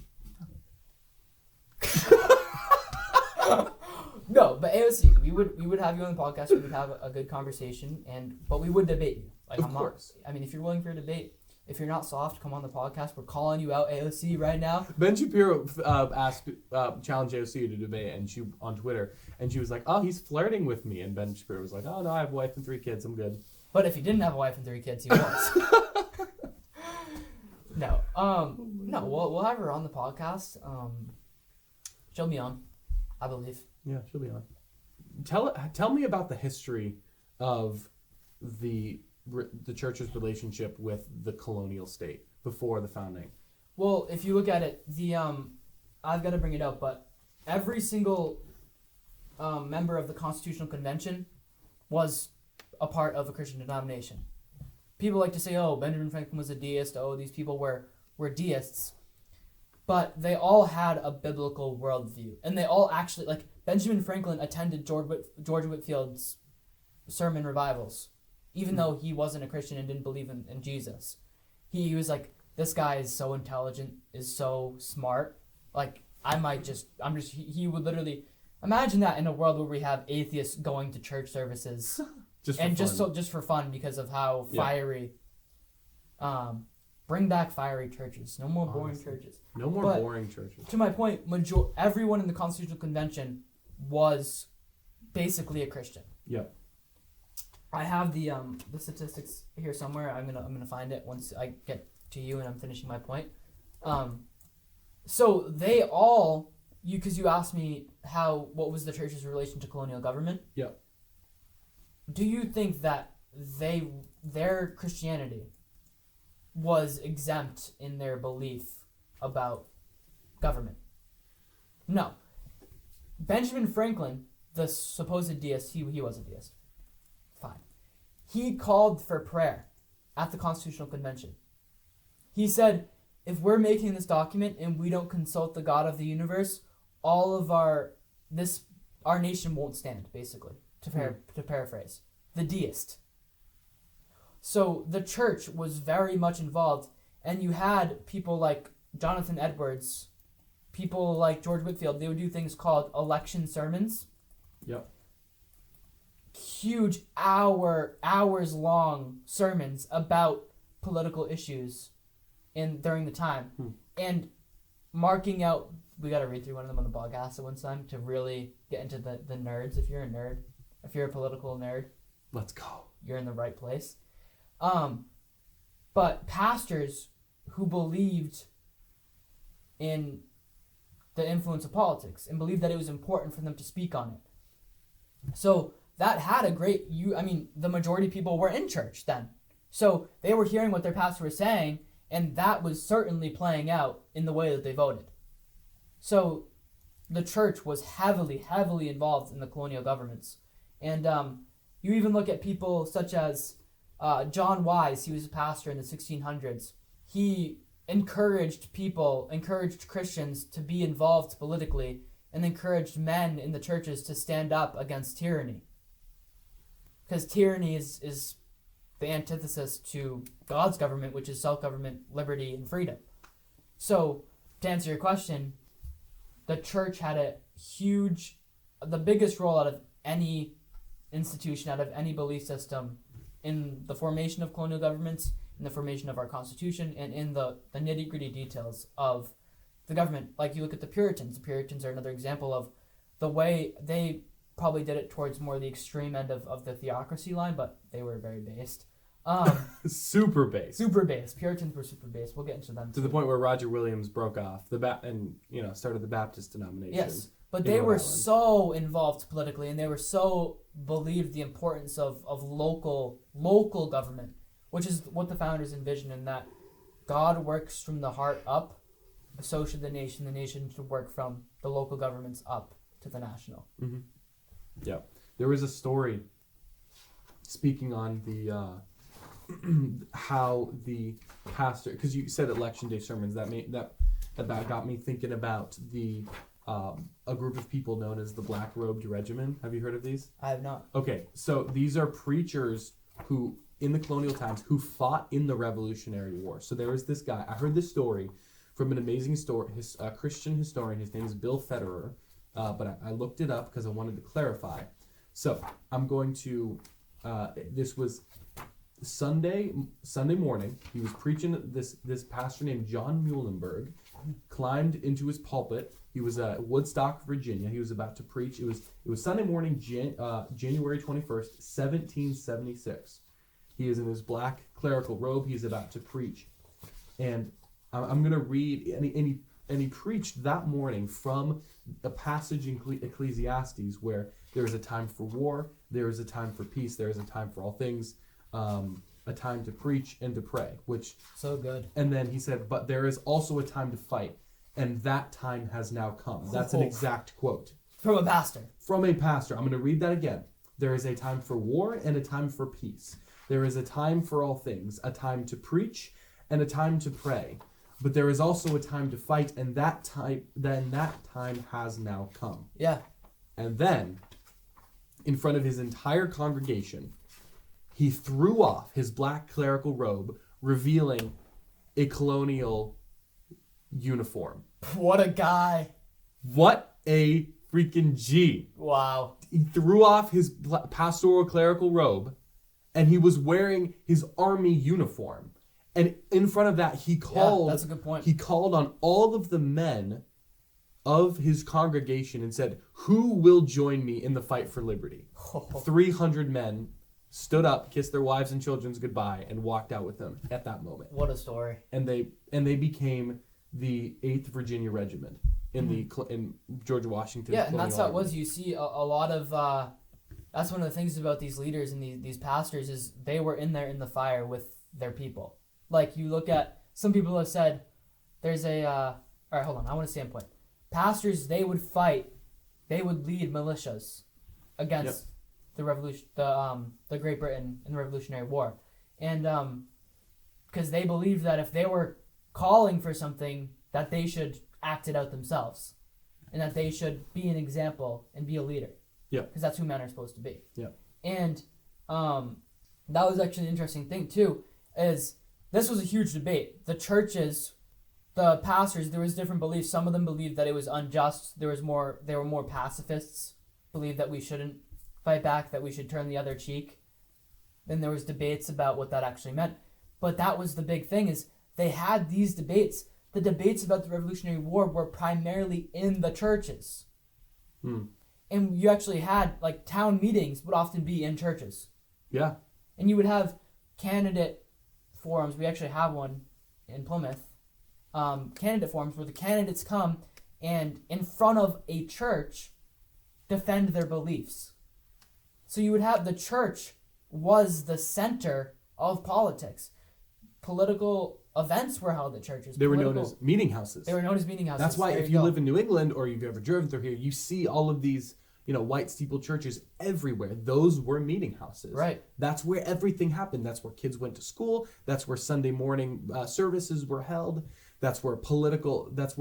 No, but AOC, we would have you on the podcast. We would have a good conversation, but we would debate you. Like, of course. I mean, if you're willing for a debate, if you're not soft, come on the podcast. We're calling you out, AOC, right now. Ben Shapiro challenged AOC to debate, and she on Twitter, and she was like, "Oh, he's flirting with me," and Ben Shapiro was like, "Oh no, I have a wife and 3 kids. I'm good." But if he didn't have a wife and 3 kids, he was. No, we'll have her on the podcast. She'll be on, I believe. Yeah, she'll be on. Tell me about the history of the church's relationship with the colonial state before the founding. Well, if you look at it, I've got to bring it up, but every single member of the Constitutional Convention was a part of a Christian denomination. People like to say, "Oh, Benjamin Franklin was a deist. Oh, these people were deists," but they all had a biblical worldview, and they all actually, like, Benjamin Franklin attended George Whitfield's sermon revivals, even though he wasn't a Christian and didn't believe in Jesus. He was like, "This guy is so intelligent, is so smart. Like, he would literally imagine that in a world where we have atheists going to church services just for fun because of how fiery. Bring back fiery churches. No more boring churches. No more boring churches. To my point, everyone in the Constitutional Convention was basically a Christian. Yep. I have the statistics here somewhere. I'm gonna find it once I get to you and I'm finishing my point. So they all, because you asked me what was the church's relation to colonial government? Yep. Do you think that their Christianity was exempt in their belief about government? No. Benjamin Franklin, the supposed deist, he was a deist. Fine. He called for prayer at the Constitutional Convention. He said, if we're making this document and we don't consult the God of the universe, all of our nation won't stand, basically, to paraphrase. The deist. So the church was very much involved, and you had people like Jonathan Edwards, people like George Whitfield. They would do things called election sermons. Yep. Huge hours long sermons about political issues during the time. And marking out, we got to read through one of them on the podcast at one time to really get into the nerds. If you're a nerd, if you're a political nerd, let's go. You're in the right place. But pastors who believed in the influence of politics and believed that it was important for them to speak on it. So that had the majority of people were in church then. So they were hearing what their pastor was saying, and that was certainly playing out in the way that they voted. So the church was heavily, heavily involved in the colonial governments. And you even look at people such as John Wise. He was a pastor in the 1600s. He encouraged Christians to be involved politically and encouraged men in the churches to stand up against tyranny. Because tyranny is the antithesis to God's government, which is self-government, liberty, and freedom. So, to answer your question, the church had the biggest role out of any institution out of any belief system in the formation of colonial governments, in the formation of our Constitution, and in the nitty-gritty details of the government. Like, you look at the Puritans. The Puritans are another example of the way they probably did it towards more the extreme end of the theocracy line, but they were very based. Super base. Super based. Puritans were super based. We'll get into them To the point where Roger Williams broke off and started the Baptist denomination. Yes, but they were so involved politically, and they were so believed the importance of local government, which is what the founders envisioned, in that God works from the heart up, so should the nation. The nation should work from the local governments up to the national. Mm-hmm. Yeah, there was a story speaking on the how the pastor, because you said election day sermons, that got me thinking about the a group of people known as the Black Robed Regiment. Have you heard of these? I have not. Okay, so these are preachers who, in the colonial times, who fought in the Revolutionary War. So there was this guy. I heard this story from an amazing Christian historian. His name is Bill Federer, but I looked it up because I wanted to clarify. So I'm going to. This was Sunday morning. He was preaching. This pastor named John Muhlenberg climbed into his pulpit. He was at Woodstock, Virginia. He was about to preach. It was Sunday morning, January 21st, 1776. He is in his black clerical robe. He's about to preach, and I'm going to read. And he preached that morning from a passage in Ecclesiastes where there is a time for war, there is a time for peace, there is a time for all things, a time to preach and to pray. Which so good. And then he said, but there is also a time to fight, and that time has now come. That's an exact quote. From a pastor. From a pastor. I'm going to read that again. There is a time for war and a time for peace. There is a time for all things, a time to preach and a time to pray. But there is also a time to fight, and that time has now come. Yeah. And then, in front of his entire congregation, he threw off his black clerical robe, revealing a colonial uniform. What a guy. What a freaking G. Wow. He threw off his pastoral clerical robe, and he was wearing his army uniform. And in front of that, he called. Yeah, that's a good point. He called on all of the men of his congregation and said, "Who will join me in the fight for liberty?" 300 men stood up, kissed their wives and children's goodbye, and walked out with him at that moment. What a story! And they became the 8th Virginia Regiment in George Washington. Yeah, and that's how it was. You see a lot of. That's one of the things about these leaders and these pastors is they were in there in the fire with their people. Like, you look at, some people have said, there's a, all right, hold on, I want to stand point. Pastors, they would fight, they would lead militias against the revolution, the Great Britain in the Revolutionary War. And, because they believed that if they were calling for something, that they should act it out themselves. And that they should be an example and be a leader. Yeah. Because that's who men are supposed to be. Yeah. And, that was actually an interesting thing, too, is... This was a huge debate. The churches, the pastors, there was different beliefs. Some of them believed that it was unjust. There were more pacifists, believed that we shouldn't fight back, that we should turn the other cheek. Then there was debates about what that actually meant. But that was the big thing, is they had these debates. The debates about the Revolutionary War were primarily in the churches. And you actually had, like, town meetings would often be in churches. Yeah. And you would have candidate forums. We actually have one in Plymouth. Candidate forums where the candidates come and in front of a church defend their beliefs. So you would have, the church was the center of politics. Political events were held at churches. They were known as meeting houses. They were known as meeting houses. That's why if you live in New England or you've ever driven through here, you see all of these, white steeple churches everywhere. Those were meeting houses. Right. That's where everything happened. That's where kids went to school. That's where Sunday morning services were held. That's where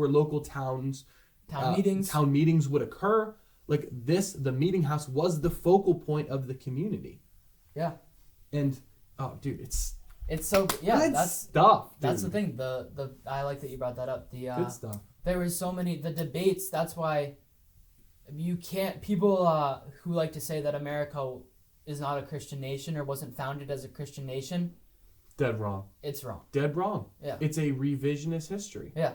local town meetings would occur. Like this, the meeting house was the focal point of the community. Yeah. And dude, it's so that's stuff. Dude. That's the thing. The I like that you brought that up. The good stuff. There was so many the debates. That's why you can't. People who like to say that America is not a Christian nation or wasn't founded as a Christian nation, Dead wrong. it's wrong. Dead wrong. Yeah. It's a revisionist history. Yeah.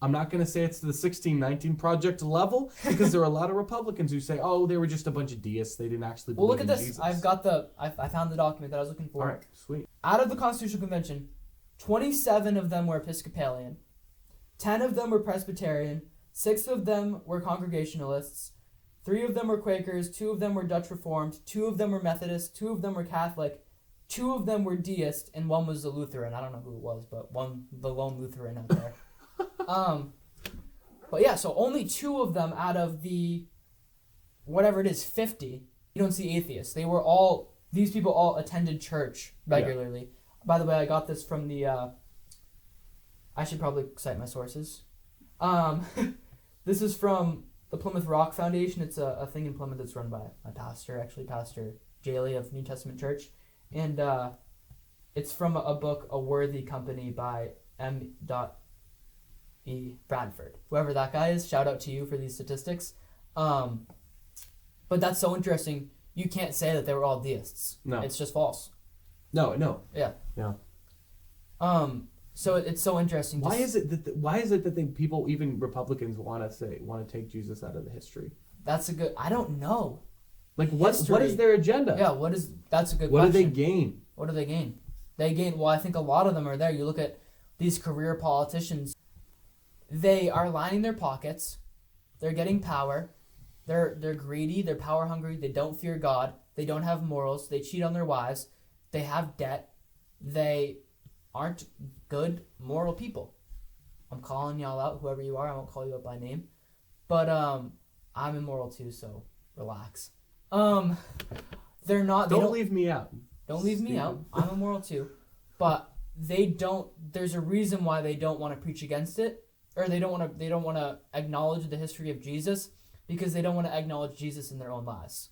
I'm not going to say it's the 1619 Project level, because there are a lot of Republicans who say, oh, they were just a bunch of deists. They didn't actually believe Well, look at in this. Jesus. I found the document that I was looking for. All right, sweet. Out of the Constitutional Convention, 27 of them were Episcopalian, 10 of them were Presbyterian, 6 of them were Congregationalists, 3 of them were Quakers, 2 of them were Dutch Reformed, 2 of them were Methodist, 2 of them were Catholic, 2 of them were deist, and 1 was a Lutheran. I don't know who it was, but the lone Lutheran out there. But yeah, so only 2 of them out of the, whatever it is, 50, you don't see atheists. These people all attended church regularly. Yeah. By the way, I got this from the, I should probably cite my sources. This is from the Plymouth Rock Foundation. It's a thing in Plymouth that's run by my pastor, actually, Pastor Jaley of New Testament Church. And it's from a book, A Worthy Company by M. E. Bradford. Whoever that guy is, shout out to you for these statistics. But that's so interesting. You can't say that they were all deists. No. It's just false. No. Yeah. Yeah. So it's so interesting. Why is it that people, even Republicans, want to take Jesus out of the history? I don't know. Like what is their agenda? Yeah, that's a good question. What do they gain? What do they gain? Well, I think a lot of them are there. You look at these career politicians, they are lining their pockets, they're getting power, they're greedy, they're power hungry, they don't fear God, they don't have morals, they cheat on their wives, they have debt, they aren't good moral people. I'm calling y'all out, whoever you are. I won't call you out by name, but I'm immoral too, so relax. They're not. Don't leave me out. Don't leave me out. I'm immoral too, but they don't. There's a reason why they don't want to preach against it, or they don't want to acknowledge the history of Jesus, because they don't want to acknowledge Jesus in their own lives.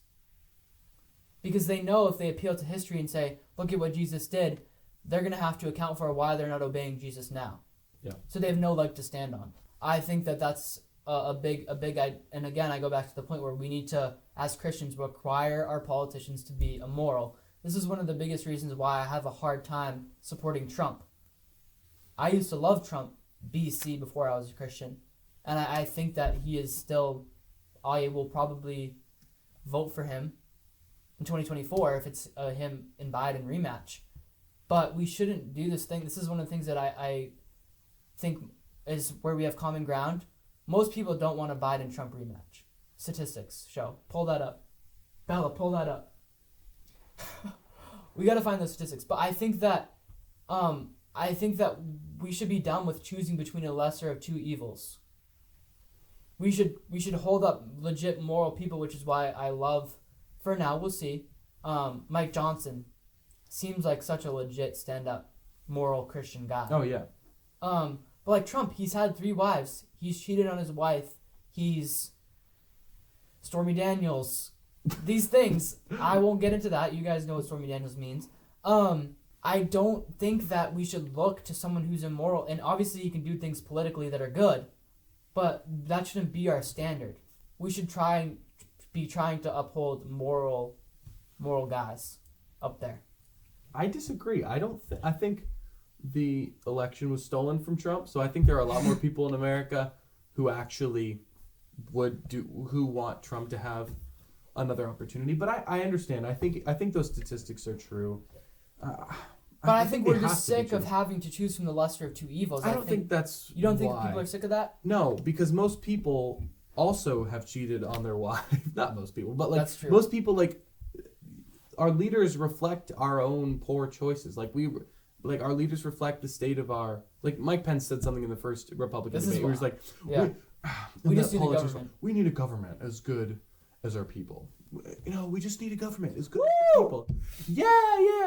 Because they know if they appeal to history and say, look at what Jesus did, they're going to have to account for why they're not obeying Jesus now. Yeah. So they have no leg to stand on. I think that's a big, and again, I go back to the point where we need to, as Christians, require our politicians to be immoral. This is one of the biggest reasons why I have a hard time supporting Trump. I used to love Trump, BC, before I was a Christian. And I think that he is still, I will probably vote for him in 2024 if it's him and Biden rematch. But we shouldn't do this thing. This is one of the things that I think is where we have common ground. Most people don't want a Biden-Trump rematch. Statistics show. Pull that up. Bella, pull that up. We got to find those statistics. But I think that we should be done with choosing between a lesser of two evils. We should hold up legit moral people, which is why I love, for now, we'll see, Mike Johnson. Seems like such a legit stand-up, moral Christian guy. Oh, yeah. But like Trump, he's had 3 wives. He's cheated on his wife. He's Stormy Daniels. These things. I won't get into that. You guys know what Stormy Daniels means. I don't think that we should look to someone who's immoral. And obviously you can do things politically that are good, but that shouldn't be our standard. We should be trying to uphold moral guys up there. I disagree. I think the election was stolen from Trump, so I think there are a lot more people in America who actually who want Trump to have another opportunity. But I understand. I think those statistics are true. But I think we're just sick of having to choose from the lesser of two evils. I don't think that's You don't why. think people are sick of that? No, because most people also have cheated on their wife. Not most people, but like That's true. most people, like our leaders reflect our own poor choices. Like our leaders reflect the state of our, like Mike Pence said something in the first Republican debate where he's like, we just need a government. We need a government as good as our people. We just need a government as good as our people. Yeah,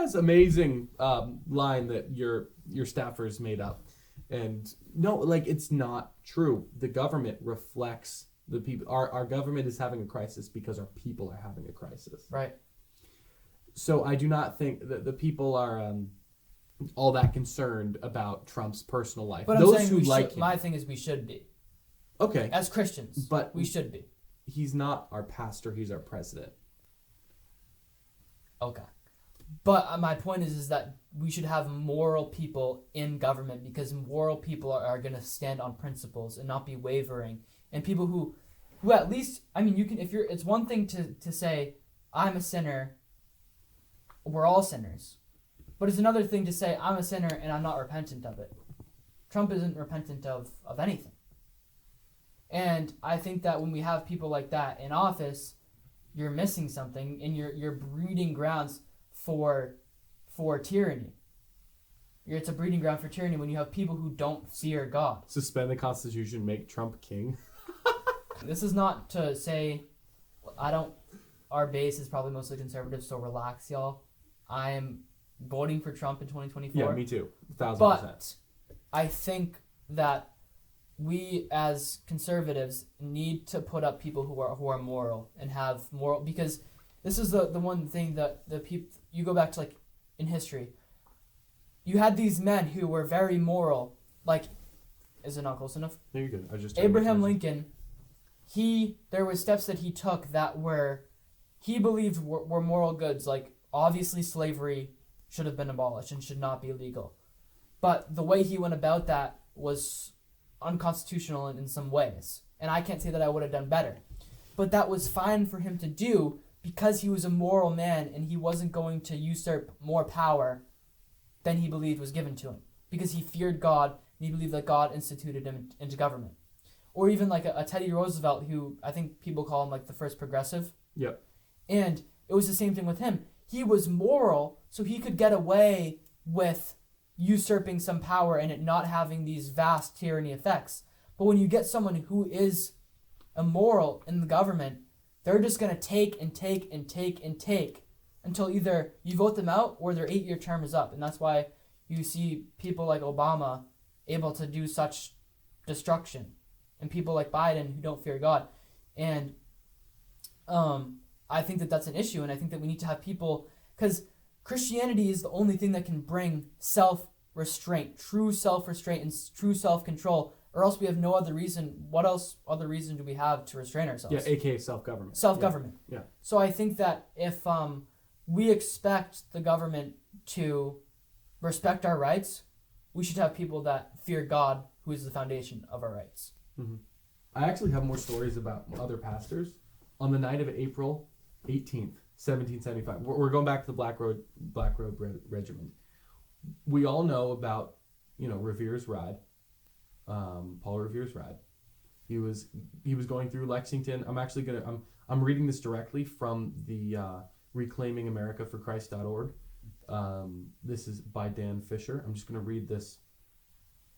it's amazing line that your staffers made up. And no, like it's not true. The government reflects the people. Our government is having a crisis because our people are having a crisis. Right. So I do not think that the people are all that concerned about Trump's personal life. But those I'm saying who like him. My thing is we should be. Okay. As Christians, but we should be. He's not our pastor. He's our president. Okay. But my point is that we should have moral people in government, because moral people are going to stand on principles and not be wavering. And people who at least, I mean, you can, if you're, it's one thing to say, I'm a sinner, we're all sinners. But it's another thing to say, I'm a sinner and I'm not repentant of it. Trump isn't repentant of anything. And I think that when we have people like that in office, you're missing something, and you're breeding grounds for tyranny. It's a breeding ground for tyranny when you have people who don't fear God. Suspend the Constitution, make Trump king. This is not to say, our base is probably mostly conservative, so relax, y'all. I am voting for Trump in 2024. Yeah, me too. 1,000%. But I think that we as conservatives need to put up people who are moral and have moral, because this is the one thing that the people, you go back to, like, in history, you had these men who were very moral, like, is it not close enough? No, you're good. I was just Abraham Lincoln, there were steps that he took that he believed were moral goods, like, obviously slavery should have been abolished and should not be legal. But the way he went about that was unconstitutional in some ways. And I can't say that I would have done better. But that was fine for him to do because he was a moral man and he wasn't going to usurp more power than he believed was given to him. Because he feared God and he believed that God instituted him into government. Or even like a Teddy Roosevelt, who I think people call him like the first progressive. Yep. And it was the same thing with him. He was moral, so he could get away with usurping some power and it not having these vast tyranny effects. But when you get someone who is immoral in the government, they're just going to take and take and take and take until either you vote them out or their 8-year term is up. And that's why you see people like Obama able to do such destruction, and people like Biden who don't fear God. And I think that that's an issue, and I think that we need to have people, because Christianity is the only thing that can bring self-restraint, true self-restraint and true self-control, or else we have no other reason. What else other reason do we have to restrain ourselves? Yeah, aka self-government. Self-government. Yeah. So I think that if we expect the government to respect our rights, we should have people that fear God, who is the foundation of our rights. Mm-hmm. I actually have more stories about other pastors. On the night of April 18th, 1775, we're going back to the Black Road Regiment. We all know about, Revere's ride, Paul Revere's ride. He was going through Lexington. I'm reading this directly from the reclaimingamericaforchrist.org. This is by Dan Fisher. I'm just going to read this.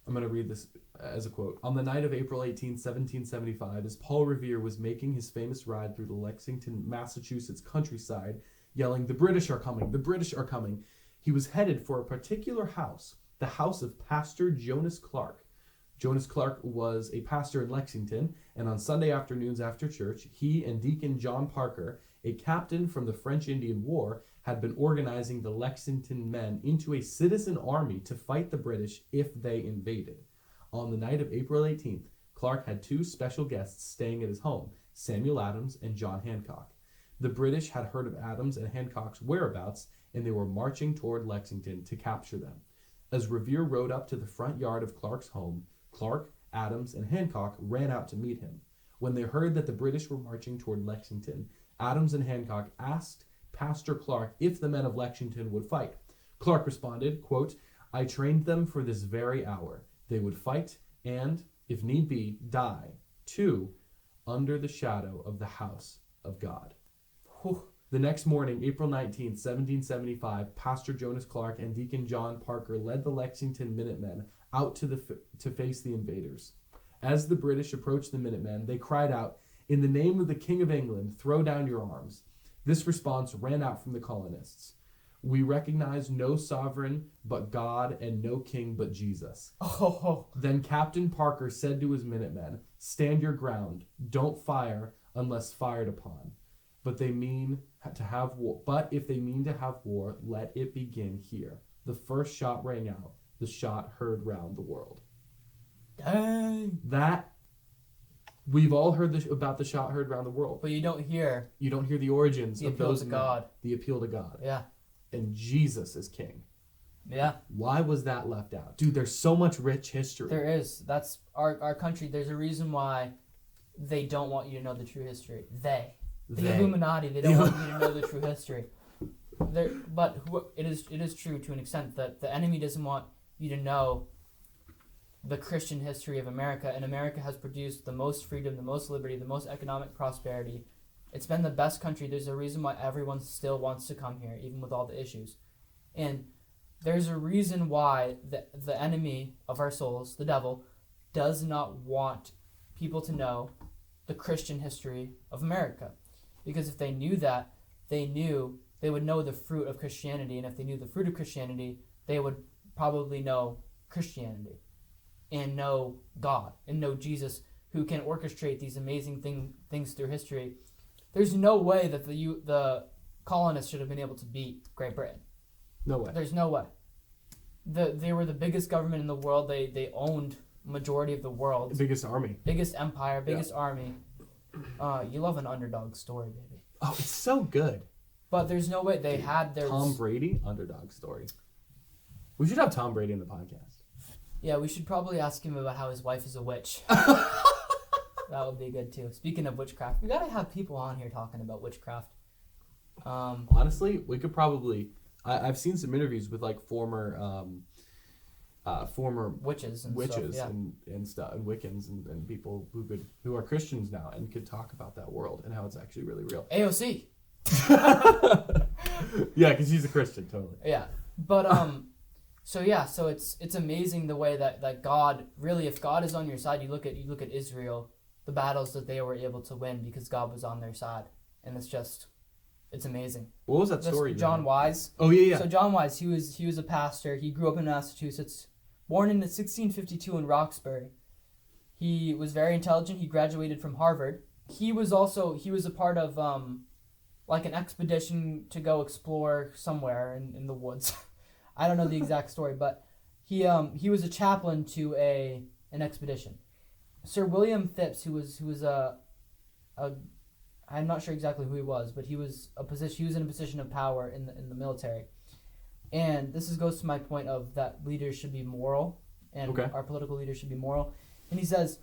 I'm going to read this as a quote. On the night of April 18, 1775, as Paul Revere was making his famous ride through the Lexington, Massachusetts countryside, yelling, "The British are coming! The British are coming!" he was headed for a particular house, the house of Pastor Jonas Clark. Jonas Clark was a pastor in Lexington, and on Sunday afternoons after church, he and Deacon John Parker, a captain from the French Indian War, had been organizing the Lexington men into a citizen army to fight the British if they invaded. On the night of April 18th, Clark had two special guests staying at his home, Samuel Adams and John Hancock. The British had heard of Adams and Hancock's whereabouts, and they were marching toward Lexington to capture them. As Revere rode up to the front yard of Clark's home, Clark, Adams, and Hancock ran out to meet him. When they heard that the British were marching toward Lexington, Adams and Hancock asked Pastor Clark if the men of Lexington would fight. Clark responded, quote, "I trained them for this very hour. They would fight and, if need be, die, too, under the shadow of the house of God." Whew. The next morning, April 19th, 1775, Pastor Jonas Clark and Deacon John Parker led the Lexington Minutemen out to face the invaders. As the British approached the Minutemen, they cried out, "In the name of the King of England, throw down your arms." This response ran out from the colonists. "We recognize no sovereign but God and no king but Jesus." Oh. Then Captain Parker said to his Minutemen, "Stand your ground. Don't fire unless fired upon. But if they mean to have war, let it begin here." The first shot rang out. The shot heard round the world. Dang. That We've all heard about the shot heard around the world. But you don't hear the origins the of appeal those to men. God. The appeal to God. Yeah. And Jesus is king. Yeah. Why was that left out? Dude, there's so much rich history. There is. That's our country. There's a reason why they don't want you to know the true history. The Illuminati, they don't want you to know the true history. It is true to an extent that the enemy doesn't want you to know the Christian history of America, and America has produced the most freedom, the most liberty, the most economic prosperity. It's been the best country. There's a reason why everyone still wants to come here, even with all the issues. And there's a reason why the enemy of our souls, the devil, does not want people to know the Christian history of America. Because if they knew that, they would know the fruit of Christianity. And if they knew the fruit of Christianity, they would probably know Christianity and know God and know Jesus, who can orchestrate these amazing things through history. There's no way that the colonists should have been able to beat Great Britain. No way. There's no way. They were the biggest government in the world. They owned majority of the world. The biggest army. Biggest empire, biggest army. You love an underdog story, baby. Oh, it's so good. But there's no way they had their... Tom Brady, underdog story. We should have Tom Brady in the podcast. Yeah, we should probably ask him about how his wife is a witch. That would be good too. Speaking of witchcraft, we gotta have people on here talking about witchcraft. Honestly, we could probably... I've seen some interviews with like former witches and witches stuff, and stuff, and Wiccans and people who are Christians now and could talk about that world and how it's actually really real. AOC. Yeah, because she's a Christian, totally. Yeah, but so it's amazing the way that God really, if God is on your side, you look at Israel, the battles that they were able to win because God was on their side, and it's amazing. What was that story? John Wise. Oh yeah. So John Wise, he was a pastor. He grew up in Massachusetts, born in 1652 in Roxbury. He was very intelligent. He graduated from Harvard. He was a part of like an expedition to go explore somewhere in the woods. I don't know the exact story, but he was a chaplain to an expedition. Sir William Phipps, who was a I'm not sure exactly who he was, but he was in a position of power in the military. And this goes to my point of that leaders should be moral, and our political leaders should be moral. And he says,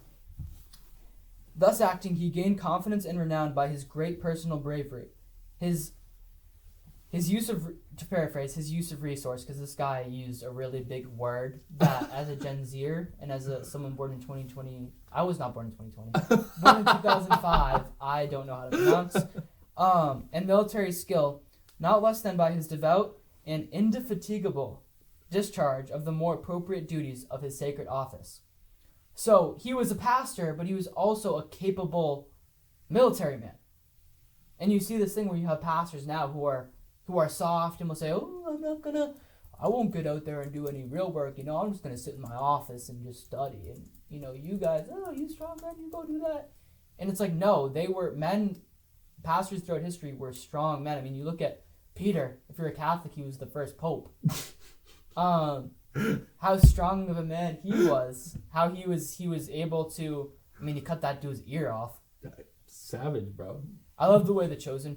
thus acting, he gained confidence and renown by his great personal bravery. His use of, to paraphrase, his use of resource, because this guy used a really big word that as a Gen Zer and as someone born in 2020, I was not born in 2020, born in 2005, I don't know how to pronounce, and military skill, not less than by his devout and indefatigable discharge of the more appropriate duties of his sacred office. So he was a pastor, but he was also a capable military man. And you see this thing where you have pastors now who are soft and will say, oh, I won't get out there and do any real work, I'm just going to sit in my office and just study. And, you guys, you strong men, you go do that. And it's like, no, they were men, pastors throughout history were strong men. I mean, you look at Peter, if you're a Catholic, he was the first pope. How strong of a man he was, how he was able to, he cut that dude's ear off. Savage, bro. I love the way The Chosen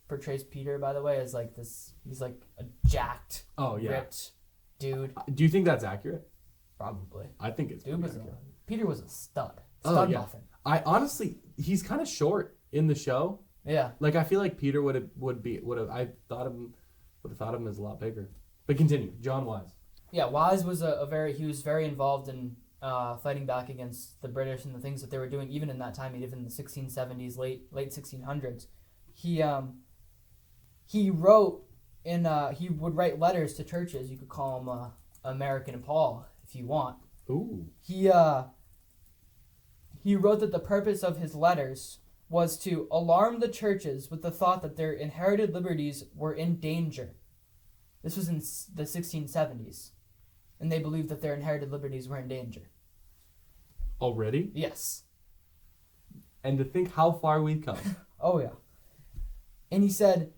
portrays Peter, by the way, as like this. He's like a jacked, ripped dude. Do you think that's accurate? Probably. I think it's accurate. Peter was a stud. Muffin. I honestly, he's kind of short in the show. Yeah. Like I feel like Peter would have thought of him as a lot bigger. But continue, John Wise. Yeah, Wise was he was very involved in fighting back against the British and the things that they were doing, even in that time, even in the 1670s, late 1600s. He wrote he would write letters to churches. You could call him American Paul if you want. Ooh. He wrote that the purpose of his letters was to alarm the churches with the thought that their inherited liberties were in danger. This was in the 1670s, and they believed that their inherited liberties were in danger. Already? Yes. And to think how far we've come. Oh, yeah. And he said,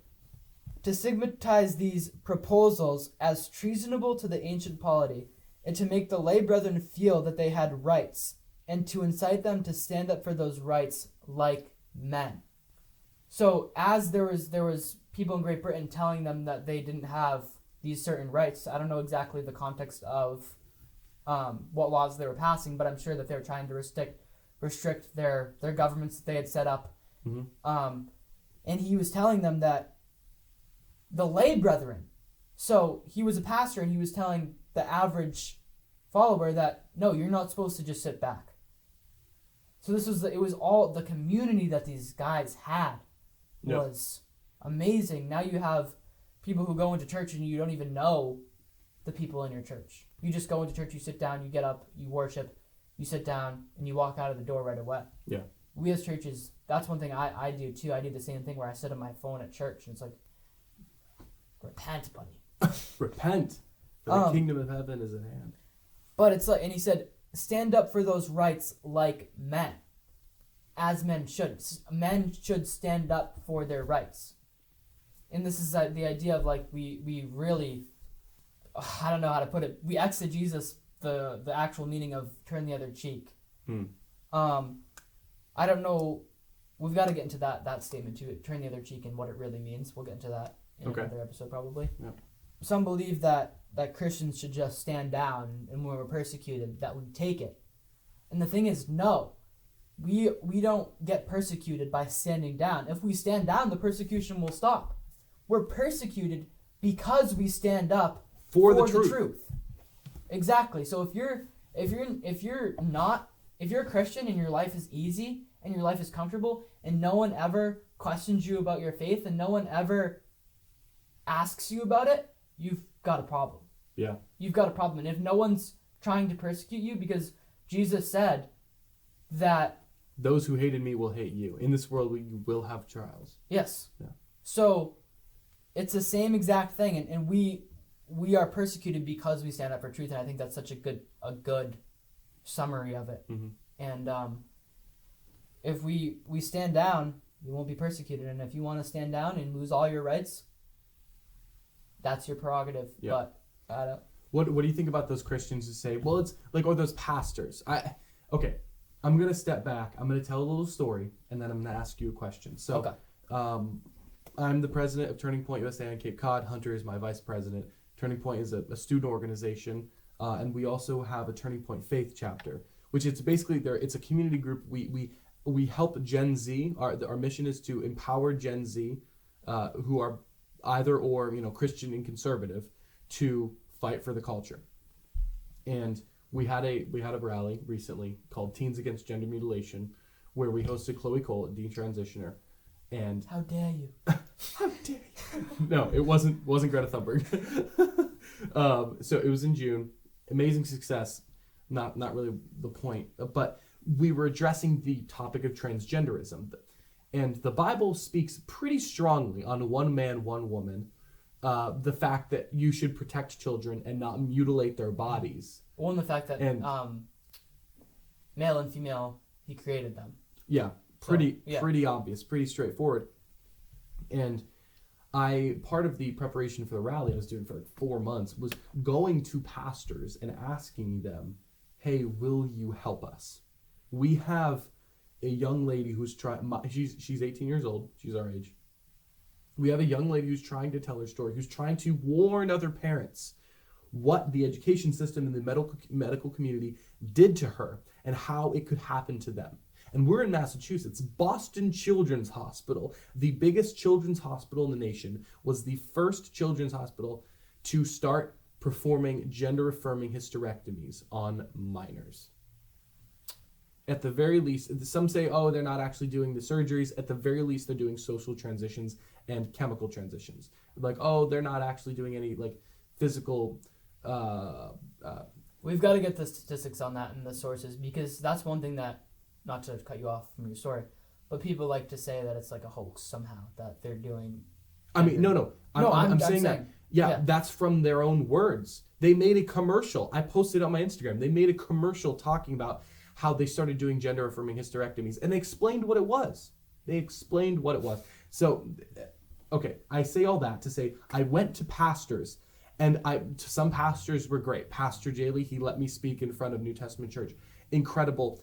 to stigmatize these proposals as treasonable to the ancient polity, and to make the lay brethren feel that they had rights, and to incite them to stand up for those rights like men. So as there was people in Great Britain telling them that they didn't have these certain rights. I don't know exactly the context of what laws they were passing, but I'm sure that they were trying to restrict their governments that they had set up. Mm-hmm. And he was telling them that the lay brethren, so he was a pastor and he was telling the average follower that, no, you're not supposed to just sit back. So it was all the community that these guys had was amazing. Now you have people who go into church and you don't even know the people in your church. You just go into church, you sit down, you get up, you worship, you sit down, and you walk out of the door right away. Yeah. We as churches, that's one thing I do too. I do the same thing where I sit on my phone at church and it's like, repent, buddy. Repent. For the kingdom of heaven is at hand. But it's like, and he said, stand up for those rights like men. As men should. Men should stand up for their rights. And this is the idea of like, we really, I don't know how to put it, we exegesis the actual meaning of turn the other cheek. I don't know, we've got to get into that statement too, turn the other cheek and what it really means. We'll get into that in another episode probably. Yep. Some believe that Christians should just stand down, and when we're persecuted, that we take it. And the thing is, no. We don't get persecuted by standing down. If we stand down, the persecution will stop. We're persecuted because we stand up for the truth. Exactly. So if you're a Christian and your life is easy and your life is comfortable and no one ever questions you about your faith and no one ever asks you about it, you've got a problem. Yeah. You've got a problem. And if no one's trying to persecute you, because Jesus said that those who hated me will hate you. In this world, we will have trials. Yes. Yeah. So it's the same exact thing, and we are persecuted because we stand up for truth, and I think that's such a good summary of it. Mm-hmm. And if we stand down, you won't be persecuted, and if you want to stand down and lose all your rights, that's your prerogative. Yeah. But I don't. What do you think about those Christians who say, well, it's like, or those pastors? Okay. I'm going to step back. I'm going to tell a little story, and then I'm going to ask you a question. So, okay. I'm the president of Turning Point USA on Cape Cod. Hunter is my vice president. Turning Point is a student organization, and we also have a Turning Point Faith chapter, which is basically it's a community group. We help Gen Z. Our mission is to empower Gen Z, who are either or, Christian and conservative, to fight for the culture. And we had a rally recently called Teens Against Gender Mutilation, where we hosted Chloe Cole, a detransitioner, and how dare you? How dare you? No, it wasn't Greta Thunberg. So it was in June. Amazing success. Not really the point, but we were addressing the topic of transgenderism, and the Bible speaks pretty strongly on one man, one woman. The fact that you should protect children and not mutilate their bodies. Well, and the fact that male and female, he created them. Yeah, pretty obvious, pretty straightforward. And part of the preparation for the rally I was doing for like 4 months was going to pastors and asking them, hey, will you help us? We have a young lady who's she's 18 years old, she's our age. We have a young lady who's trying to tell her story, who's trying to warn other parents what the education system and the medical community did to her and how it could happen to them. And we're in Massachusetts. Boston Children's Hospital, the biggest children's hospital in the nation, was the first children's hospital to start performing gender-affirming hysterectomies on minors. At the very least, some say, oh, they're not actually doing the surgeries. At the very least, they're doing social transitions and chemical transitions. Like, oh, they're not actually doing any like physical. We've got to get the statistics on that and the sources, because that's one thing that, not to cut you off from your story, but people like to say that it's like a hoax somehow that they're doing. I mean, no. I'm saying that. Yeah, that's from their own words. They made a commercial. I posted on my Instagram. They made a commercial talking about how they started doing gender-affirming hysterectomies, and they explained what it was. So, okay, I say all that to say I went to pastors, and some pastors were great. Pastor Jaley, he let me speak in front of New Testament Church. Incredible.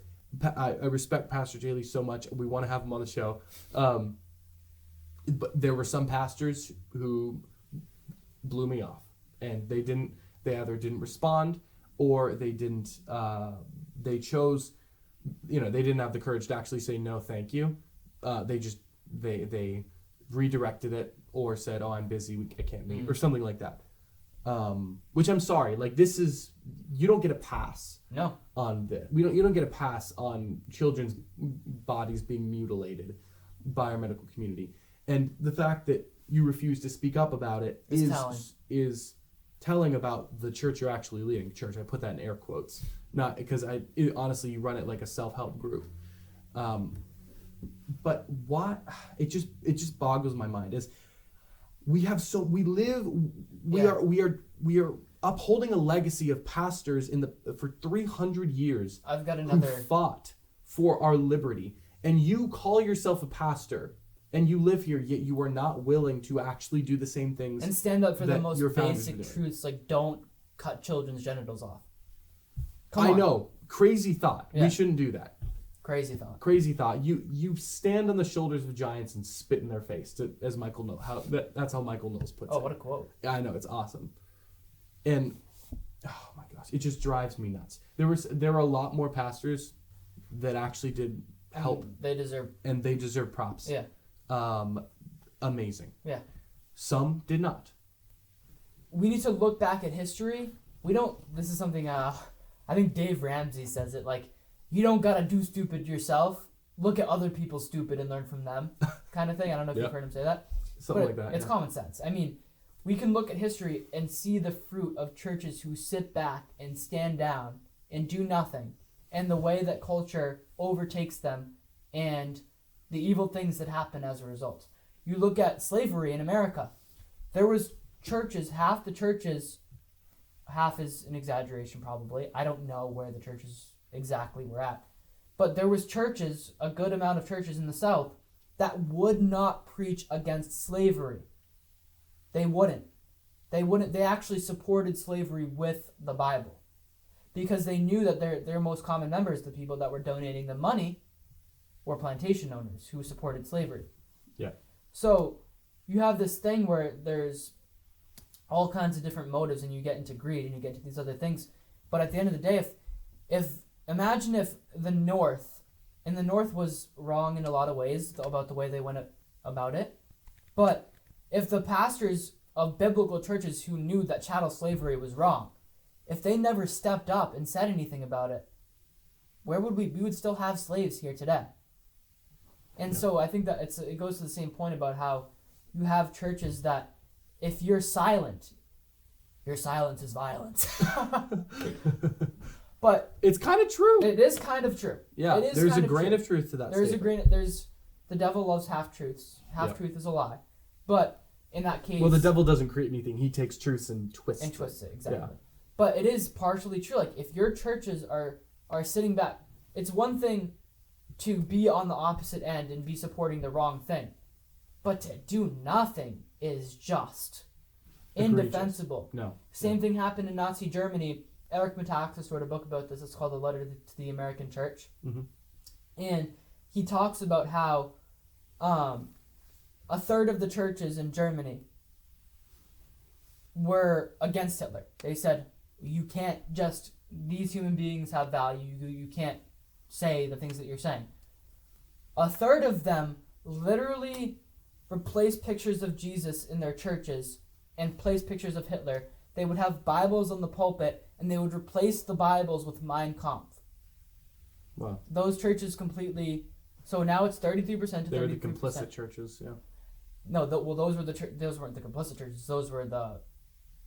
I respect Pastor Jaley so much. We want to have him on the show. But there were some pastors who blew me off, and they either didn't respond, or they chose, they didn't have the courage to actually say no, thank you. They redirected it or said, oh, I'm busy, I can't meet, or something like that. Which I'm sorry, like you don't get a pass. No. On this. You don't get a pass on children's bodies being mutilated by our medical community. And the fact that you refuse to speak up about it is telling about the church you're actually leading. Church, I put that in air quotes. Not because honestly, you run it like a self-help group. But what it just boggles my mind is we are upholding a legacy of pastors for 300 years. I've got another who fought for our liberty, and you call yourself a pastor and you live here, yet you are not willing to actually do the same things and stand up for the most basic doing. truths, like don't cut children's genitals off. I know, crazy thought. Yeah. We shouldn't do that. Crazy thought. Crazy thought. You stand on the shoulders of giants and spit in their face, as Michael Knowles. That's how Michael Knowles puts it. Oh, what a quote! I know, it's awesome. And oh my gosh, it just drives me nuts. There were a lot more pastors that actually did help. They deserve props. Yeah. Amazing. Yeah. Some did not. We need to look back at history. This is something I think Dave Ramsey says it, like, you don't gotta do stupid yourself. Look at other people stupid and learn from them, kind of thing. I don't know if you've heard him say that. Something like that. It's common sense. I mean, we can look at history and see the fruit of churches who sit back and stand down and do nothing, and the way that culture overtakes them and the evil things that happen as a result. You look at slavery in America. There was churches, half is an exaggeration probably. I don't know where the churches exactly were at. But there was churches, a good amount of churches in the South, that would not preach against slavery. They wouldn't. They actually supported slavery with the Bible. Because they knew that their most common members, the people that were donating the money, were plantation owners who supported slavery. Yeah. So you have this thing where there's all kinds of different motives, and you get into greed and you get into these other things. But at the end of the day, imagine if the North was wrong in a lot of ways about the way they went about it, but if the pastors of biblical churches who knew that chattel slavery was wrong, if they never stepped up and said anything about it, where would we would still have slaves here today. And so I think that it goes to the same point about how you have churches that if you're silent, your silence is violence. But it's kind of true. It is kind of true. Yeah, there's a grain of truth to that statement. There's the devil loves half-truths. Half-truth is a lie. But in that case... Well, the devil doesn't create anything. He takes truths and twists it, exactly. Yeah. But it is partially true. Like, if your churches are sitting back, it's one thing to be on the opposite end and be supporting the wrong thing. But to do nothing is just indefensible. No. Same thing happened in Nazi Germany. Eric Metaxas wrote a book about this. It's called The Letter to the American Church. Mm-hmm. And he talks about how a third of the churches in Germany were against Hitler. They said, you can't just, these human beings have value. You can't say the things that you're saying. A third of them literally replaced pictures of Jesus in their churches and placed pictures of Hitler. They would have Bibles on the pulpit, and they would replace the Bibles with Mein Kampf. Wow. Those churches completely... So now it's 33% to 33%. They're the complicit churches, yeah. No, those weren't the complicit churches. Those were the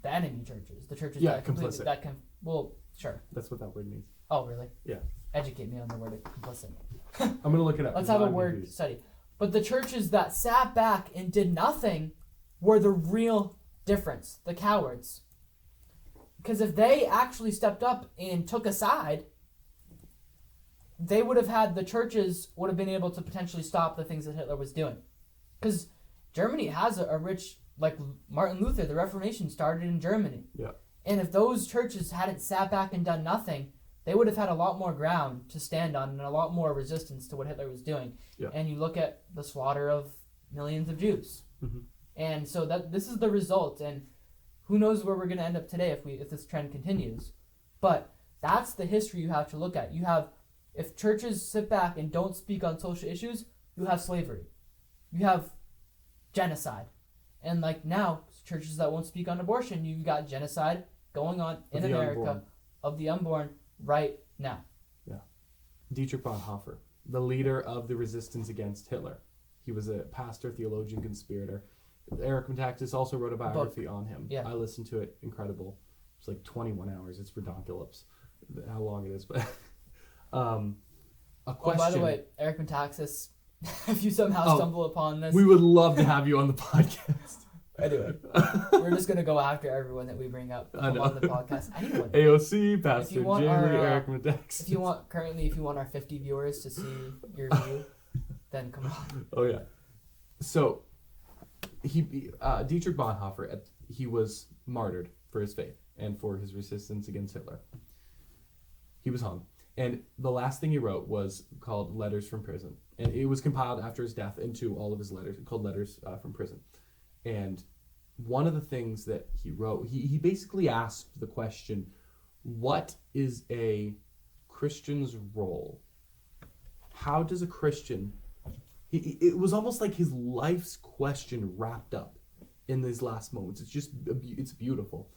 enemy churches. The churches that complicit. Well, sure. That's what that word means. Oh, really? Yeah. Educate me on the word complicit. I'm going to look it up. Let's have a word study. But the churches that sat back and did nothing were the real difference. The cowards. Because if they actually stepped up and took a side, the churches would have been able to potentially stop the things that Hitler was doing. Because Germany has a rich, like Martin Luther, the Reformation started in Germany. Yeah. And if those churches hadn't sat back and done nothing, they would have had a lot more ground to stand on and a lot more resistance to what Hitler was doing. Yeah. And you look at the slaughter of millions of Jews. Mm-hmm. And so this is the result, and who knows where we're going to end up today if this trend continues. But that's the history you have to look at. You have, if churches sit back and don't speak on social issues, you have slavery. You have genocide. And like now, churches that won't speak on abortion, you've got genocide going on in America of the unborn right now. Yeah. Dietrich Bonhoeffer, the leader of the resistance against Hitler. He was a pastor, theologian, conspirator. Eric Metaxas also wrote a biography on him. Yeah. I listened to it. Incredible. It's like 21 hours. It's ridiculous how long it is. But a question. By the way, Eric Metaxas, if you somehow stumble upon this, we would love to have you on the podcast. Anyway, we're just gonna go after everyone that we bring up on the podcast. Anyone. AOC, Pastor Jamie, Eric Metaxas. If you want our 50 viewers to see your view, then come on. Oh yeah. So Dietrich Bonhoeffer, he was martyred for his faith and for his resistance against Hitler. He was hung. And the last thing he wrote was called Letters from Prison. And it was compiled after his death into all of his letters, called Letters from Prison. And one of the things that he wrote, he basically asked the question, what is a Christian's role? How does a Christian... It was almost like his life's question wrapped up in these last moments. It's beautiful.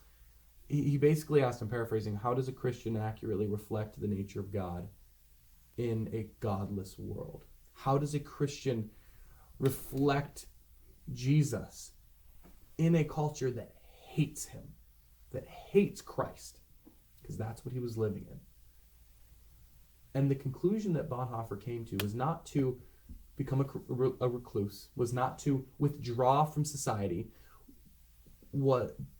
He basically asked, I'm paraphrasing, how does a Christian accurately reflect the nature of God in a godless world? How does a Christian reflect Jesus in a culture that hates him, that hates Christ? Because that's what he was living in. And the conclusion that Bonhoeffer came to was not to become a recluse, was not to withdraw from society.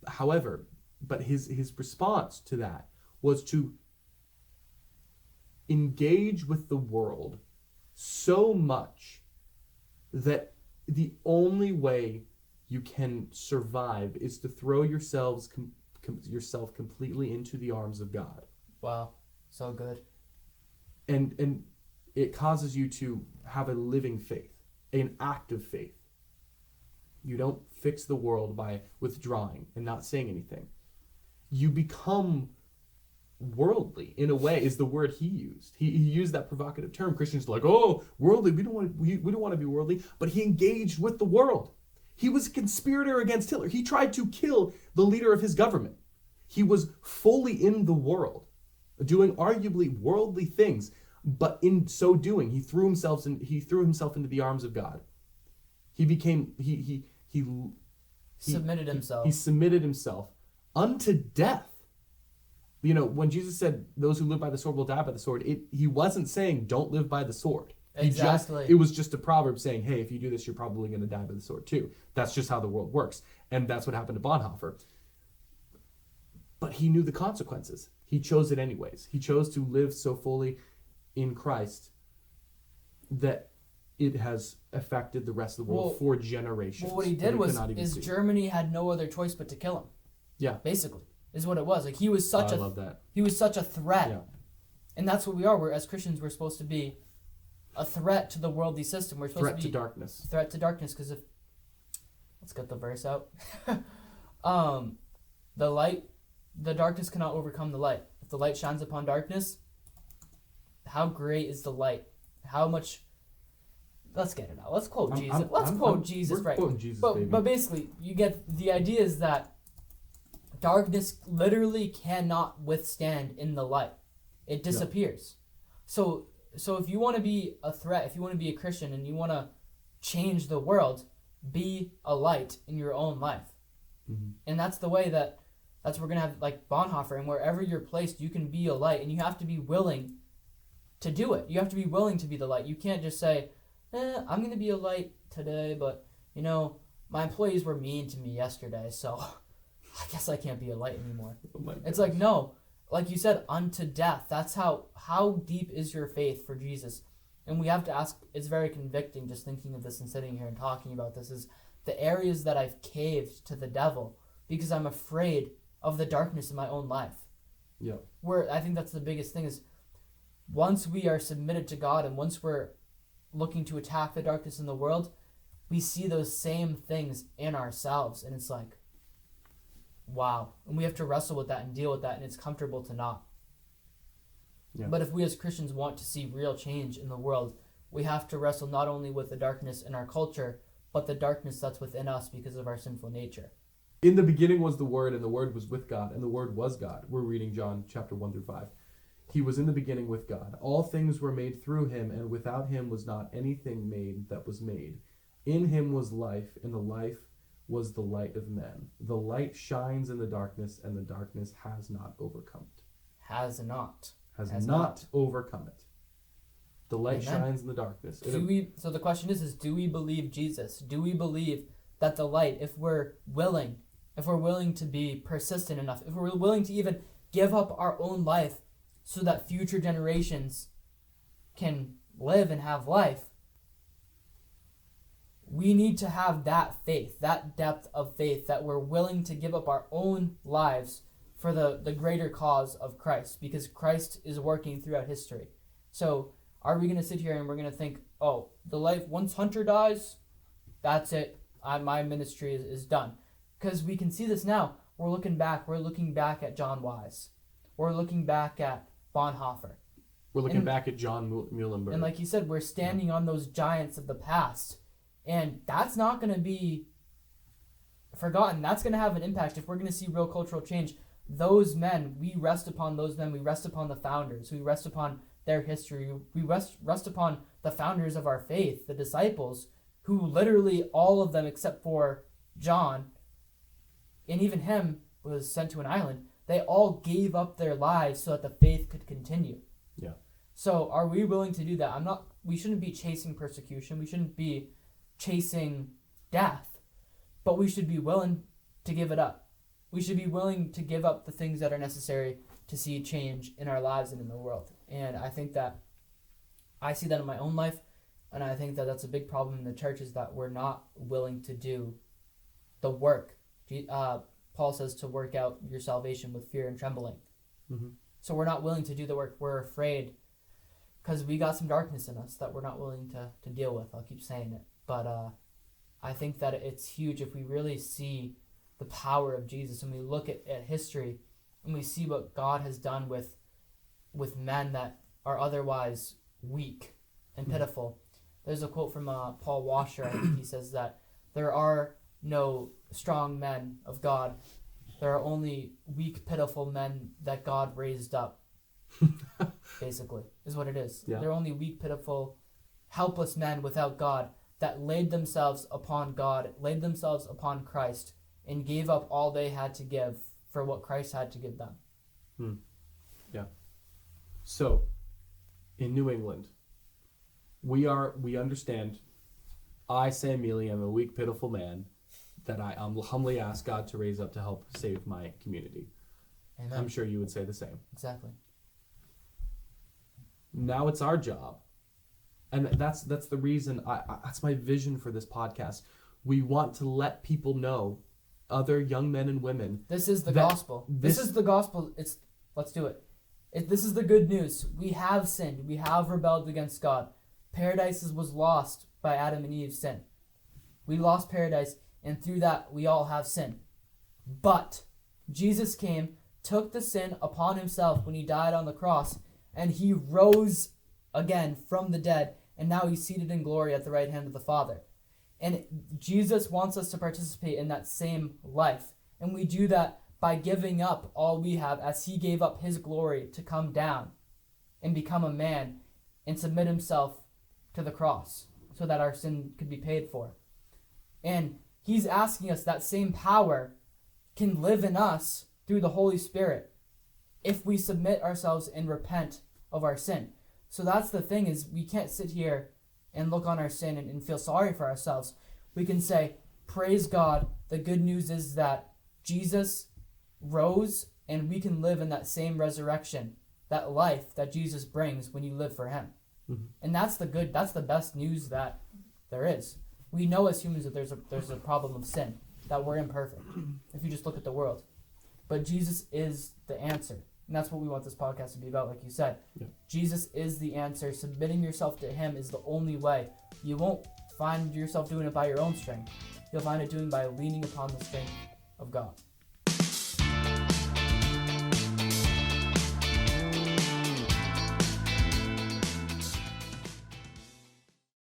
However, but his response to that was to engage with the world so much that the only way you can survive is to throw yourself completely into the arms of God. Wow, so good. And it causes you to have a living faith, an active faith. You don't fix the world by withdrawing and not saying anything. You become worldly, in a way, is the word he used. He used that provocative term. Christians are like, oh, worldly, we don't want to be worldly. But he engaged with the world. He was a conspirator against Hitler. He tried to kill the leader of his government. He was fully in the world, doing arguably worldly things. But in so doing, he threw himself into the arms of God. He submitted himself. He submitted himself unto death. You know, when Jesus said, those who live by the sword will die by the sword, he wasn't saying don't live by the sword. Exactly. It was just a proverb saying, hey, if you do this, you're probably going to die by the sword too. That's just how the world works. And that's what happened to Bonhoeffer. But he knew the consequences. He chose it anyways. He chose to live so fully in Christ that it has affected the rest of the world for generations. Well, what he did is Germany had no other choice but to kill him. Yeah. Basically, is what it was. Like he was such I love that. He was such a threat. Yeah. And that's what we are. As Christians, we're supposed to be a threat to the worldly system. We're supposed to be darkness. Threat to darkness, because let's get the verse out. The darkness cannot overcome the light. If the light shines upon darkness, how great is the light? How much? Let's get it out. Let's quote Jesus. Let's quote Jesus, right? Jesus, but basically, you get the idea is that darkness literally cannot withstand in the light. It disappears. Yeah. So if you want to be a threat, if you want to be a Christian and you want to change the world, be a light in your own life. Mm-hmm. And that's the way that's what we're going to have, like Bonhoeffer, and wherever you're placed, you can be a light, and you have to be willing to do it. You have to be willing to be the light. You can't just say, I'm going to be a light today, but, my employees were mean to me yesterday, so I guess I can't be a light anymore. Oh it's like, no. Like you said, unto death. That's how deep is your faith for Jesus? And we have to ask, it's very convicting just thinking of this and sitting here and talking about this, is the areas that I've caved to the devil because I'm afraid of the darkness in my own life. Yeah. Where I think that's the biggest thing is once we are submitted to God and once we're looking to attack the darkness in the world, we see those same things in ourselves. And it's like, wow. And we have to wrestle with that and deal with that. And it's comfortable to not. Yeah. But if we as Christians want to see real change in the world, we have to wrestle not only with the darkness in our culture, but the darkness that's within us because of our sinful nature. In the beginning was the Word, and the Word was with God, and the Word was God. We're reading John chapter 1 through 5. He was in the beginning with God. All things were made through him, and without him was not anything made that was made. In him was life, and the life was the light of men. The light shines in the darkness, and the darkness has not overcome it. Has not Overcome it. The light Amen. shines in the darkness. So the question is do we believe Jesus? Do we believe that the light, if we're willing to be persistent enough, if we're willing to even give up our own life so that future generations can live and have life, we need to have that faith, that depth of faith, that we're willing to give up our own lives for the greater cause of Christ, because Christ is working throughout history. So are we going to sit here and we're going to think, oh, the life, once Hunter dies, that's it, my ministry is done? Because we can see this now. We're looking back at John Wise. We're looking back at Bonhoeffer. We're looking back at John Muhlenberg. And like you said, we're standing on those giants of the past. And that's not going to be forgotten. That's going to have an impact. If we're going to see real cultural change, those men, we rest upon those men. We rest upon the founders. We rest upon their history. We rest upon the founders of our faith, the disciples, who literally all of them except for John, and even him was sent to an island, they all gave up their lives so that the faith could continue. Yeah. So are we willing to do that? We shouldn't be chasing persecution. We shouldn't be chasing death, but we should be willing to give it up. We should be willing to give up the things that are necessary to see change in our lives and in the world. And I think that I see that in my own life, and I think that that's a big problem in the church, is that we're not willing to do the work. Paul says to work out your salvation with fear and trembling. Mm-hmm. So we're not willing to do the work. We're afraid because we got some darkness in us that we're not willing to deal with. I'll keep saying it. But I think that it's huge if we really see the power of Jesus and we look at history and we see what God has done with men that are otherwise weak and pitiful. There's a quote from Paul Washer. I think he says that there are no strong men of God. There are only weak, pitiful men that God raised up, basically, is what it is. Yeah. There are only weak, pitiful, helpless men without God that laid themselves upon God, laid themselves upon Christ, and gave up all they had to give for what Christ had to give them. Yeah. So, in New England, we understand, I, Sam Mealy, am a weak, pitiful man that I humbly ask God to raise up to help save my community. Amen. I'm sure you would say the same. Exactly. Now it's our job. And that's the reason, that's my vision for this podcast. We want to let people know, other young men and women. This is the gospel. This is the gospel. Let's do it. This is the good news. We have sinned. We have rebelled against God. Paradise was lost by Adam and Eve's sin. We lost paradise, and through that, we all have sin. But Jesus came, took the sin upon himself when he died on the cross, and he rose again from the dead, and now he's seated in glory at the right hand of the Father. And Jesus wants us to participate in that same life. And we do that by giving up all we have, as he gave up his glory to come down and become a man and submit himself to the cross so that our sin could be paid for. And he's asking us that same power can live in us through the Holy Spirit if we submit ourselves and repent of our sin. So that's the thing, is we can't sit here and look on our sin and feel sorry for ourselves. We can say, praise God. The good news is that Jesus rose, and we can live in that same resurrection, that life that Jesus brings when you live for him. Mm-hmm. And that's the best news that there is. We know as humans that there's a problem of sin, that we're imperfect, if you just look at the world. But Jesus is the answer. And that's what we want this podcast to be about, like you said. Yeah. Jesus is the answer. Submitting yourself to him is the only way. You won't find yourself doing it by your own strength. You'll find it doing by leaning upon the strength of God.